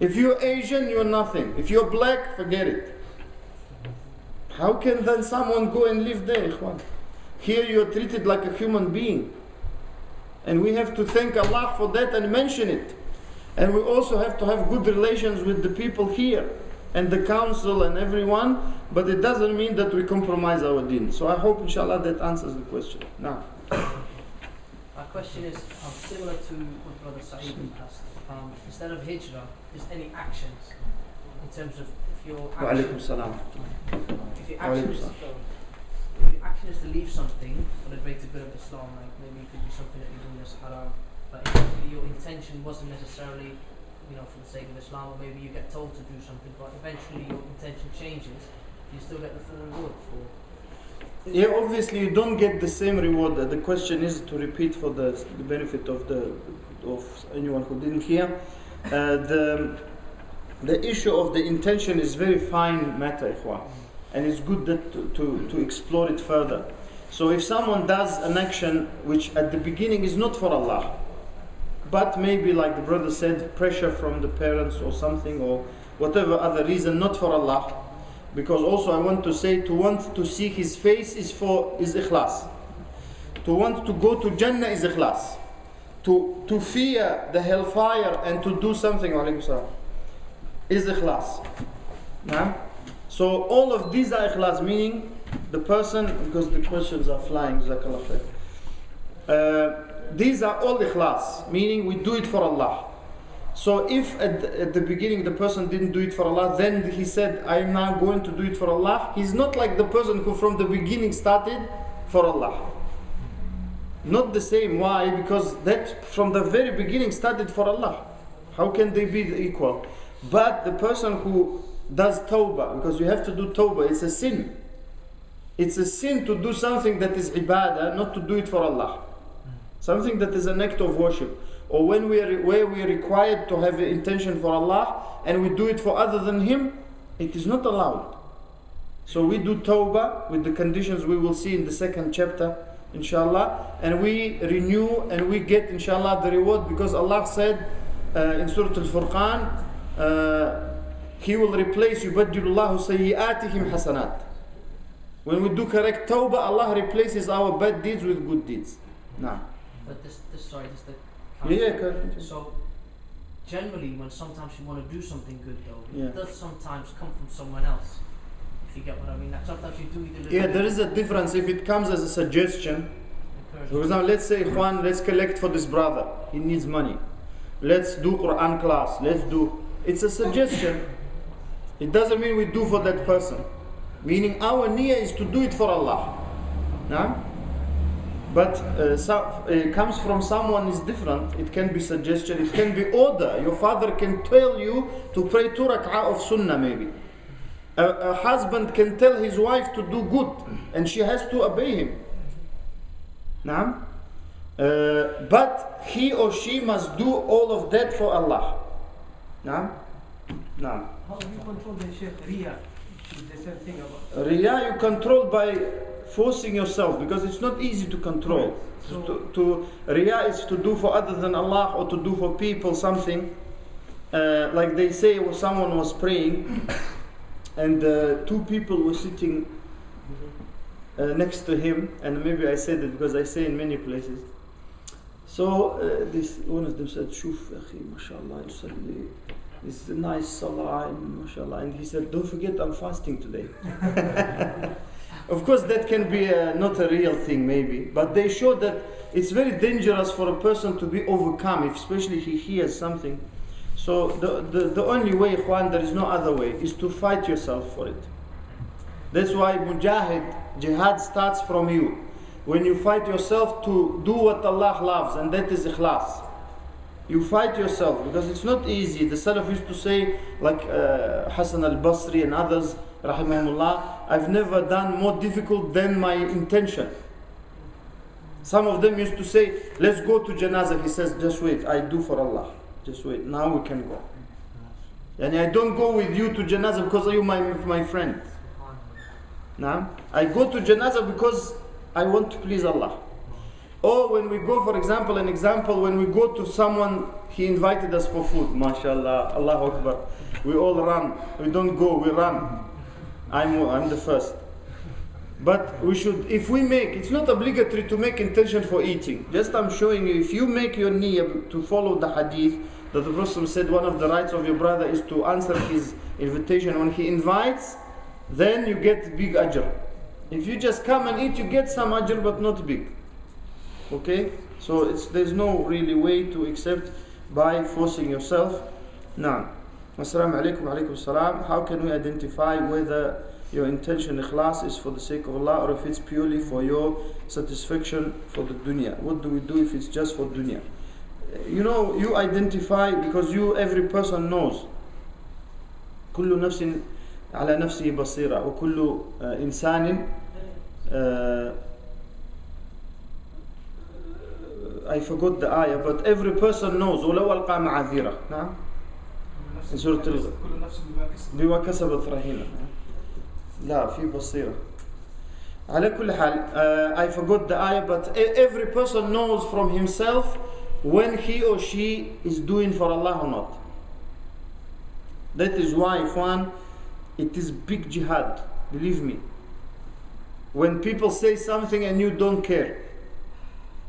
If you're Asian, you're nothing. If you're black, forget it. How can then someone go and live there, ikhwan? Here you're treated like a human being. And we have to thank Allah for that and mention it. And we also have to have good relations with the people here and the council and everyone, but it doesn't mean that we compromise our deen. So I hope inshallah that answers the question. Now, my question is similar to what Brother Saeed asked. Instead of hijrah, is any actions in terms of if your action, if your action is to leave something for the greater good of Islam, like maybe it could be something that you're doing that's haram, but eventually your intention wasn't necessarily, for the sake of Islam, or maybe you get told to do something, but eventually your intention changes, you still get the full reward for. Yeah, obviously you don't get the same reward. The question is to repeat for the benefit of anyone who didn't hear. The issue of the intention is very fine matter, ikhwan, and it's good that to explore it further. So if someone does an action which at the beginning is not for Allah, but maybe like the brother said, pressure from the parents or something, or whatever other reason, not for Allah, because also I want to say, to want to see His face is ikhlas. To want to go to Jannah is ikhlas. To fear the hellfire and to do something is ikhlas. So all of these are ikhlas, meaning the person, because the questions are flying, jazakallah khair. These are all ikhlas, meaning we do it for Allah. So if at the beginning the person didn't do it for Allah, then he said, I am now going to do it for Allah, he's not like the person who from the beginning started for Allah. Not the same. Why? Because that from the very beginning started for Allah. How can they be equal? But the person who does tawbah, because you have to do tawbah, it's a sin. It's a sin to do something that is ibadah, not to do it for Allah. Something that is an act of worship. Or where we are required to have an intention for Allah and we do it for other than Him, it is not allowed. So we do tawbah with the conditions we will see in the second chapter, inshallah, and we renew and we get, inshallah, the reward, because Allah said in Surah Al-Furqan, He will replace yubaddilullahu sayyi'atihim hasanat. When we do correct tawbah, Allah replaces our bad deeds with good deeds. Now. But this so generally when sometimes you want to do something good though, it does sometimes come from someone else. If you get what I mean. Like sometimes you do either there is a difference if it comes as a suggestion. For example, let's say, Juan, let's collect for this brother. He needs money. Let's do Quran class. It's a suggestion. It doesn't mean we do for that person. Meaning our niyyah is to do it for Allah. Nah? But it comes from someone is different. It can be suggestion, it can be order. Your father can tell you to pray 2 rak'ah of sunnah maybe. A husband can tell his wife to do good and she has to obey him. Naam? But he or she must do all of that for Allah. Naam? Naam. How do you control the Shaykh Riyah? The same thing about Riyah you control by forcing yourself, because it's not easy to control. To Riyah is to do for other than Allah or to do for people something. Like they say, someone was praying and 2 people were sitting next to him, and maybe I said it because I say in many places. So this one of them said, "Shuf, akhi, mashallah, yusalli It's a nice salah, and mashallah. And he said, don't forget I'm fasting today. Of course, that can be not a real thing maybe, but they show that it's very dangerous for a person to be overcome, especially if he hears something. So the only way, ikhwan, there is no other way, is to fight yourself for it. That's why jihad starts from you. When you fight yourself to do what Allah loves, and that is ikhlas. You fight yourself, because it's not easy. The Salaf used to say, like Hassan al-Basri and others, rahimahullah, I've never done more difficult than my intention. Some of them used to say, let's go to janazah. He says, just wait, I do for Allah. Just wait, now we can go. And I don't go with you to janazah because you're my friend. Now, I go to janazah because I want to please Allah. Or when we go, for example, when we go to someone, he invited us for food, mashallah, Allahu Akbar. We all run. We don't go, we run. I'm the first. But we should, if we make, it's not obligatory to make intention for eating. Just I'm showing you, if you make your niyyah to follow the hadith, that the Prophet said one of the rights of your brother is to answer his invitation. When he invites, then you get big ajr. If you just come and eat, you get some ajr, but not big. Okay? So there's no really way to accept by forcing yourself. Now, assalamu alaikum, alaikum salam. How can we identify whether your intention, ikhlas, is for the sake of Allah or if it's purely for your satisfaction for the dunya? What do we do if it's just for dunya? You know, you identify because every person knows. كل نفس على نفسه بصيرة وكل إنسان I forgot the ayah, but every person knows. ولو ألقى معاذيره. نعم. In سورة بما كسبت رهينة. لا في بصيرة. على كل حال, I forgot the ayah, but every person knows from himself when he or she is doing for Allah or not. That is why, ikhwan, it is big jihad, believe me. When people say something and you don't care,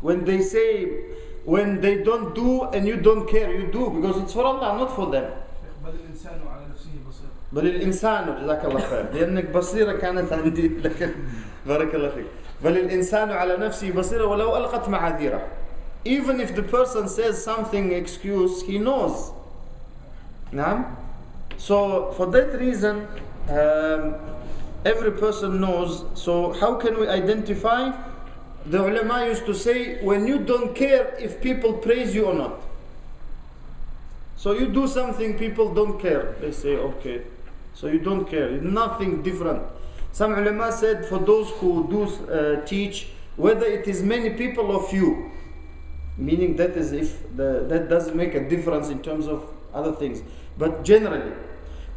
when they don't do and you don't care, you do because it's for Allah, not for them. بل الإنسان جزاك الله خير لأنك بصيرة كانت عندي لكن بارك الله فيك بل الإنسان على نفسه بصيرة ولو ألقت معاذيره. Even if the person says something excuse, he knows. نعم. So for that reason, every person knows. So how can we identify? The ulama used to say, when you don't care if people praise you or not. So you do something, people don't care. They say, okay. So you don't care. Nothing different. Some ulama said, for those who do teach, whether it is many people or few, meaning that is if that doesn't make a difference in terms of other things. But generally,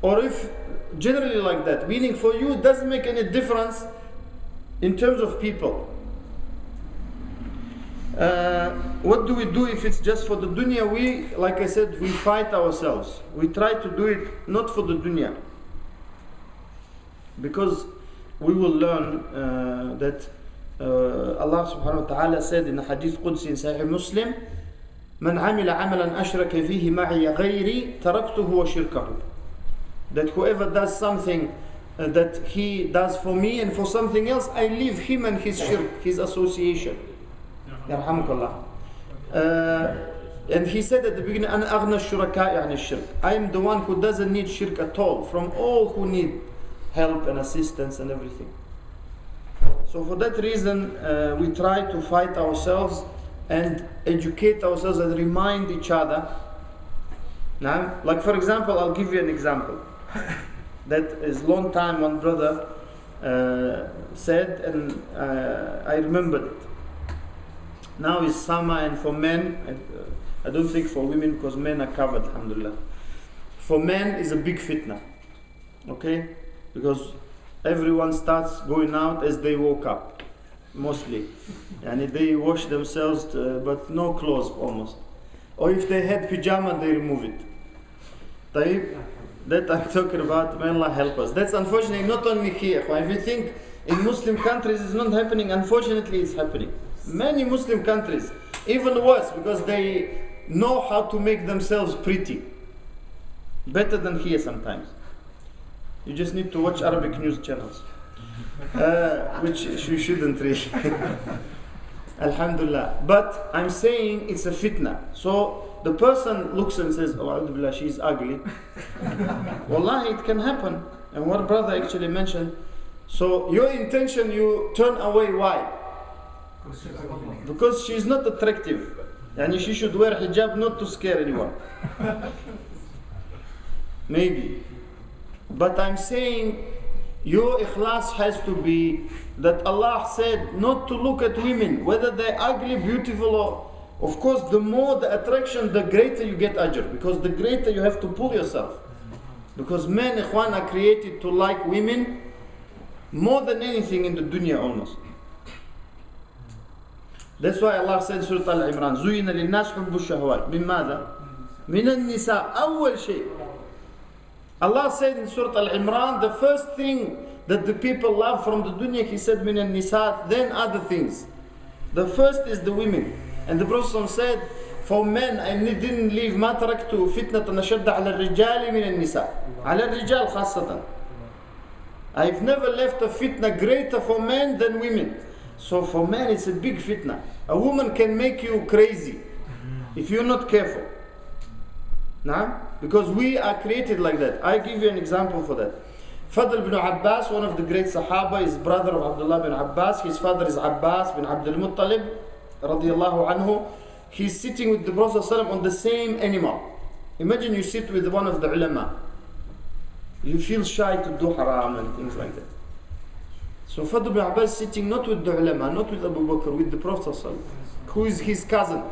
or if generally like that, meaning for you it doesn't make any difference in terms of people. What do we do if it's just for the dunya? We, like I said, we fight ourselves. We try to do it not for the dunya, because we will learn that Allah subhanahu wa ta'ala said in the hadith Qudsi in Sahih Muslim, من عمل عملا أشرك فيه معي غيري تركته وشركه. That whoever does something that he does for me and for something else, I leave him and his shirk, his association. يرحمك الله. And he said at the beginning, أنا أغنى الشركاء عن الشرك. I am the one who doesn't need shirk at all, from all who need help and assistance and everything. So for that reason, we try to fight ourselves and educate ourselves and remind each other. Now, like for example, I'll give you an example. That is long time one brother said, and I remembered it. Now is summer, and for men, I don't think for women because men are covered, alhamdulillah. For men is a big fitna, okay? Because everyone starts going out as they woke up, mostly. And they wash themselves, but no clothes almost. Or if they had pajama, they remove it. طيب, that I'm talking about, may Allah help us. That's unfortunately not only here. If you think in Muslim countries it's not happening, unfortunately it's happening. Many Muslim countries, even worse, because they know how to make themselves pretty. Better than here sometimes. You just need to watch Arabic news channels, which you shouldn't really. Alhamdulillah. But I'm saying it's a fitna. So the person looks and says, oh, Alhamdulillah, she's ugly. Wallahi, it can happen. And what brother actually mentioned. So your intention, you turn away. Why? Because she's not attractive. Yani she should wear hijab not to scare anyone. Maybe. But I'm saying your ikhlas has to be that Allah said not to look at women, whether they're ugly, beautiful, or of course the more the attraction, the greater you get ajr, because the greater you have to pull yourself. Because men, ikhwan, are created to like women more than anything in the dunya almost. That's why Allah said in Surah Al-Imran, زُيِّنَ لِلنَّاسِ حُبُّ الشَّهَوَاتِ مِنْ مَاذَا؟ مِنَ النِّسَاءِ أول شيء. Allah said in Surah Al-Imran, the first thing that the people love from the dunya, He said, مِنَ النِّسَاءِ, then other things. The first is the women. And the Prophet said, for men, I didn't leave مَا تَرَكْتُ فِتْنَةً أَشَدَّ عَلَى الرِّجَالِ مِنَ النِّسَاءِ عَلَى الرِّجَالِ خاصة. I've never left a fitna greater for men than women. So for men it's a big fitna. A woman can make you crazy if you're not careful. Nah? Because we are created like that. I give you an example for that. Fadl ibn Abbas, one of the great Sahaba, is brother of Abdullah bin Abbas. His father is Abbas bin Abdul Muttalib radiyallahu anhu. He's sitting with the Prophet ﷺ on the same animal. Imagine you sit with one of the ulama. You feel shy to do haram and things like that. So Fadl ibn Abbas sitting not with the ulama, not with Abu Bakr, with the Prophet ﷺ, who is his cousin.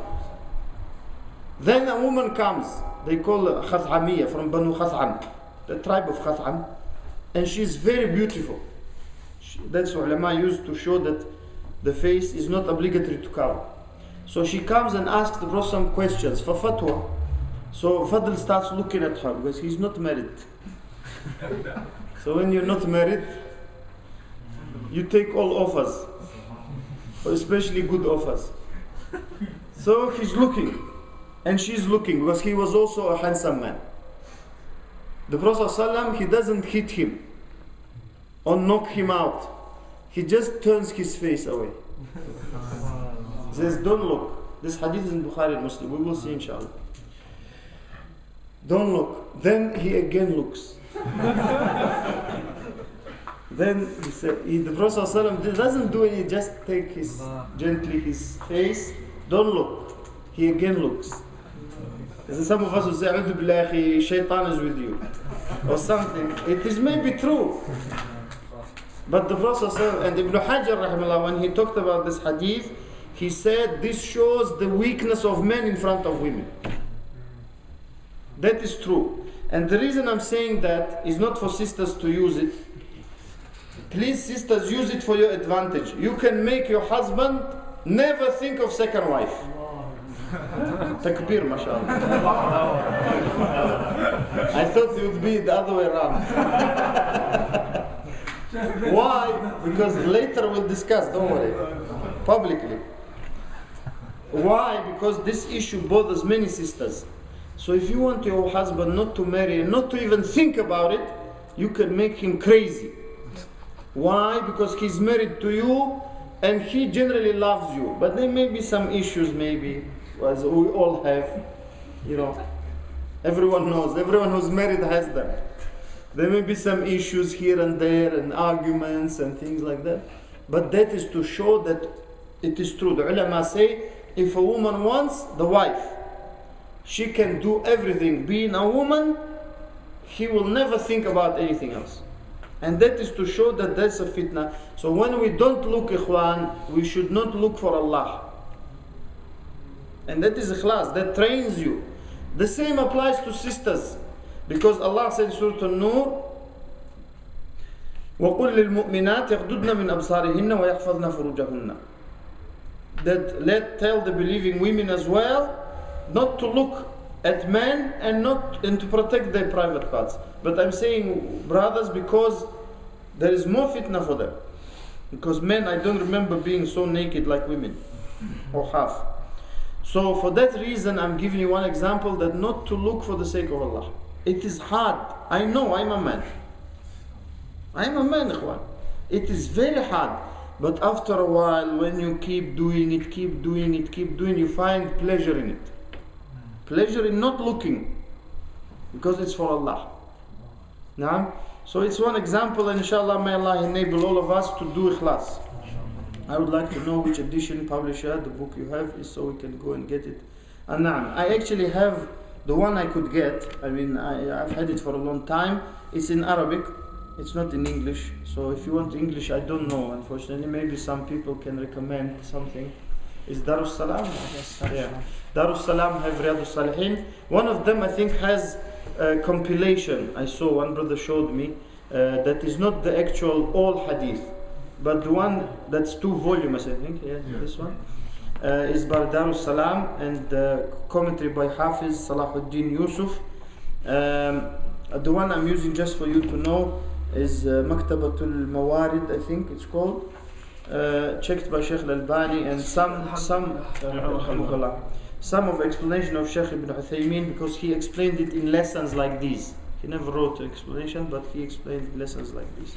Then a woman comes, they call her Khathamiyya, from Banu Khatham, the tribe of Khatham, and she's very beautiful. That's what ulama used to show that the face is not obligatory to cover. So she comes and asks the Prophet some questions for fatwa. So Fadl starts looking at her because he's not married. So when you're not married, you take all offers, especially good offers. So he's looking, and she's looking, because he was also a handsome man. The Prophet ﷺ, he doesn't hit him or knock him out. He just turns his face away. He says, don't look. This hadith is in Bukhari and Muslim. We will see inshallah. Don't look. Then he again looks. Then he said, the Prophet ﷺ doesn't do any, just take his gently his face. Don't look. He again looks. Some of us will say, "A'udhu billahi, shaitan is with you," or something. It is maybe true. But the Prophet ﷺ, and Ibn Hajar rahimahullah, when he talked about this hadith, he said this shows the weakness of men in front of women. That is true. And the reason I'm saying that is not for sisters to use it. Please, sisters, use it for your advantage. You can make your husband never think of second wife. Takbir, mashallah. I thought it would be the other way around. Why? Because later we'll discuss, don't worry, publicly. Why? Because this issue bothers many sisters. So if you want your husband not to marry and not to even think about it, you can make him crazy. Why? Because he's married to you and he generally loves you. But there may be some issues, maybe, as we all have. You know, everyone knows, everyone who's married has them. There may be some issues here and there and arguments and things like that. But that is to show that it is true. The ulama say, if a woman wants the wife, she can do everything. Being a woman, he will never think about anything else. And that is to show that that's a fitna. So when we don't look, ikhwan, we should not look for Allah. And that is ikhlas, that trains you. The same applies to sisters. Because Allah said in Surah An-Nur, وَقُلْ لِلْمُؤْمِنَاتِ يَغْضُضْنَ مِنْ أَبْصَارِهِنَّ وَيَحْفَظْنَ فُرُوجَهُنَّ. That tell the believing women as well not to look at men and to protect their private parts. But I'm saying brothers because there is more fitna for them. Because men, I don't remember being so naked like women, or half. So for that reason, I'm giving you one example, that not to look for the sake of Allah. It is hard. I know, I'm a man. I'm a man, ikhwan. It is very hard. But after a while, when you keep doing it, you find pleasure in it. Pleasure in not looking. Because it's for Allah. Now, so it's one example, and inshallah may Allah enable all of us to do ikhlas. I would like to know which edition, publisher, the book you have is, so we can go and get it. And I actually have the one I could get. I mean, I've had it for a long time. It's in Arabic. It's not in English. So if you want English, I don't know, unfortunately. Maybe some people can recommend something. Is Riyad-us-Salaam? Yes, Yeah. Riyad-us-Salaam have Riyad-us-Saliheen. One of them, I think, has a compilation. I saw one brother showed me that is not the actual all hadith, but the one that's 2 volumes, I think. Yeah. This one is by Riyad-us-Salaam, and commentary by Hafiz Salahuddin Yusuf. The one I'm using, just for you to know, is Maktabatul Mawarid, I think it's called. Checked by Shaikh Al-Anbari, and some of explanation of Shaikh Ibn Uthaymeen, because he explained it in lessons like these. He never wrote an explanation, but he explained lessons like this.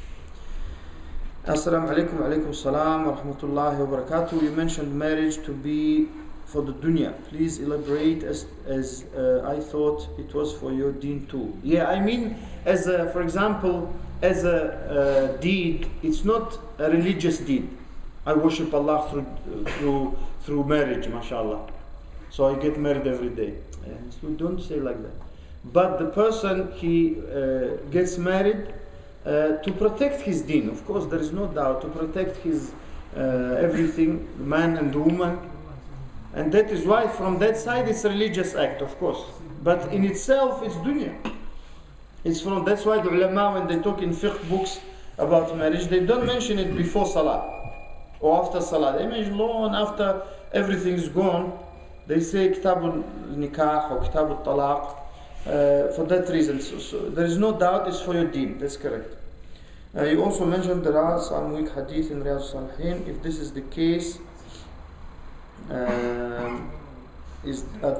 Assalamu alaikum wa alaikum salam wa rahmatullahi wa barakatuh. You mentioned marriage to be for the dunya. Please elaborate, as I thought it was for your deen too. Yeah, I mean, as a, for example, as a deed, it's not a religious deed. I worship Allah through marriage, mashallah. So I get married every day. So don't say like that. But the person, he gets married to protect his deen. Of course, there is no doubt, to protect his everything, man and woman. And that is why from that side it's a religious act, of course. But in itself it's dunya. That's why the ulama, when they talk in fiqh books about marriage, they don't mention it before salah or after salah. They mention long after everything's gone. They say kitab al-nikah or kitab al-talaq for that reason. So there is no doubt it's for your deen. That's correct. You also mentioned there are some weak hadith in Riyad-us-Saliheen. If this is the case, are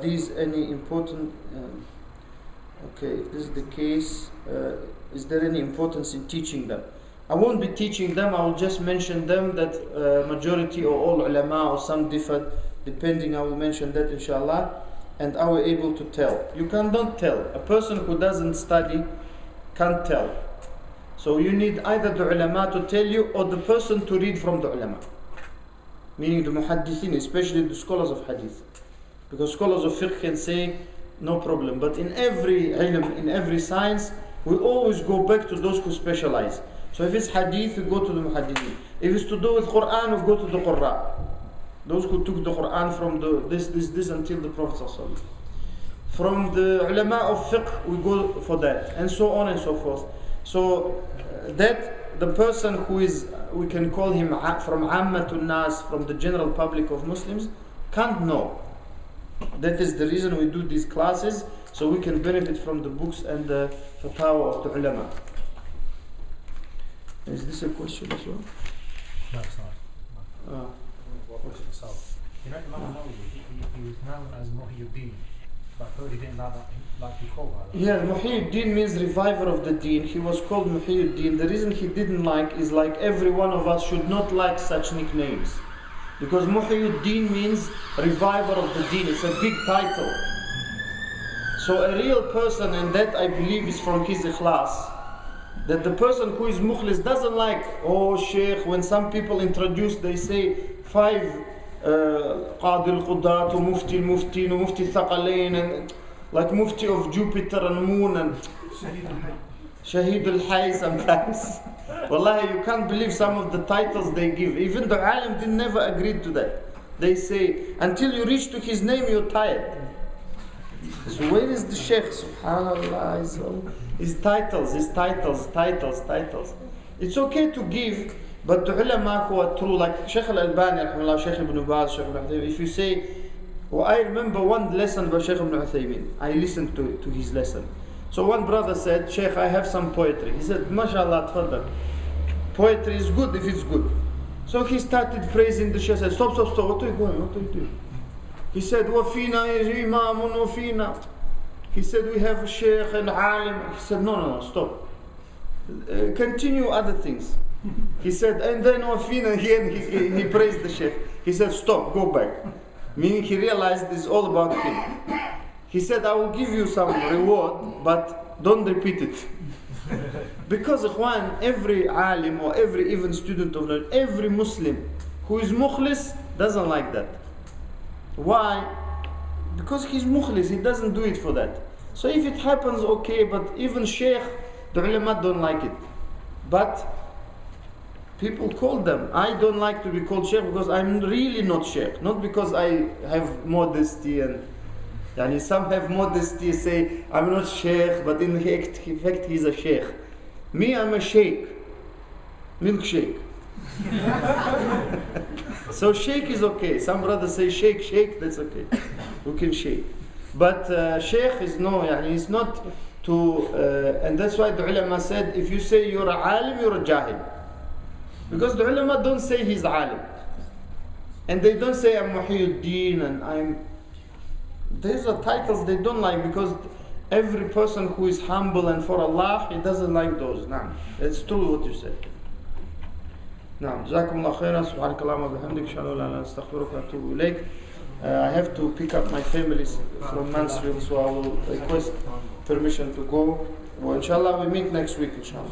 these any important? Okay, if this is the case, is there any importance in teaching them? I won't be teaching them. I will just mention them, that majority or all ulama or some differ, depending. I will mention that inshallah, and are we able to tell? You cannot tell. A person who doesn't study can't tell. So you need either the ulama to tell you or the person to read from the ulama. Meaning the muhaddithin, especially the scholars of hadith. Because scholars of fiqh can say, no problem. But in every ilm, in every science, we always go back to those who specialize. So if it's hadith, we go to the muhaddithin. If it's to do with Quran, we go to the Qurra. Those who took the Quran from this until the Prophet ﷺ. From the ulama of fiqh, we go for that. And so on and so forth. So that the person who is, we can call him from Ammatun Nas, from the general public of Muslims, can't know. That is the reason we do these classes, so we can benefit from the books and the fatwa of the ulama. Is this a question as well? No, it's not. So, you know, Imam Nawawi, he was known as Muhyiddin, but he didn't like to call that. Yeah, Muhyiddin means reviver of the deen. He was called Muhyiddin. The reason he didn't like is, like every one of us should not like such nicknames. Because Muhyiddin means reviver of the deen. It's a big title. So a real person, and that I believe is from his ikhlas, that the person who is mukhlis doesn't like, oh Sheikh, when some people introduce, they say 5 Qadi al-Qudat, Mufti al-Mufti, Mufti al-Thaqalain, and like Mufti of Jupiter and Moon, and Shaheed al-Hay sometimes. Wallahi, you can't believe some of the titles they give. Even the alim did never agree to that. They say, until you reach to his name, you're tired. So where is the Sheikh? Subhanallah. His titles. It's okay to give, but the ulama who are true, like Shaykh Al-Albani, Shaykh Ibn Baz, Shaykh Ibn Uthaymeen, if you say, well, I remember one lesson by Shaykh Ibn Uthaymeen. I listened to his lesson. So one brother said, Sheikh, I have some poetry. He said, MashaAllah, tfadal. Poetry is good if it's good. So he started praising the Sheikh. Said, stop, what are you doing? He said, Wafina Imamun Wafina. He said, we have a sheikh and alim. He said, no, stop. Continue other things. He said, and then he praised the sheikh. He said, stop, go back. Meaning he realized this is all about him. He said, I will give you some reward, but don't repeat it. Because ikhwan, every alim or every even student of knowledge, every Muslim who is mukhlis doesn't like that. Why? Because he's mukhlis, he doesn't do it for that. So if it happens, okay, but even sheikh, the ulama don't like it. But people call them. I don't like to be called sheikh because I'm really not sheikh. Not because I have modesty and some have modesty, say I'm not sheikh, but in fact he's a sheikh. Me, I'm a sheikh. Milkshake. So sheikh is okay. Some brothers say sheikh, that's okay. We can shake. But sheikh is no, it's not to, and that's why the ulama said, if you say you're a alim, you're a jahil. Because the ulama don't say he's alim. And they don't say I'm Muhyiddin and I'm... These are titles they don't like, because every person who is humble and for Allah, he doesn't like those. Nah, it's true what you said. نعم جزاكم الله خيرا سبحانك اللهم وبحمدك أشهد أن لا إله إلا أنت أستغفرك وأتوب إليك. I have to pick up my family from Mansfield, so I will request permission to go. Well, inshallah we meet next week, inshallah.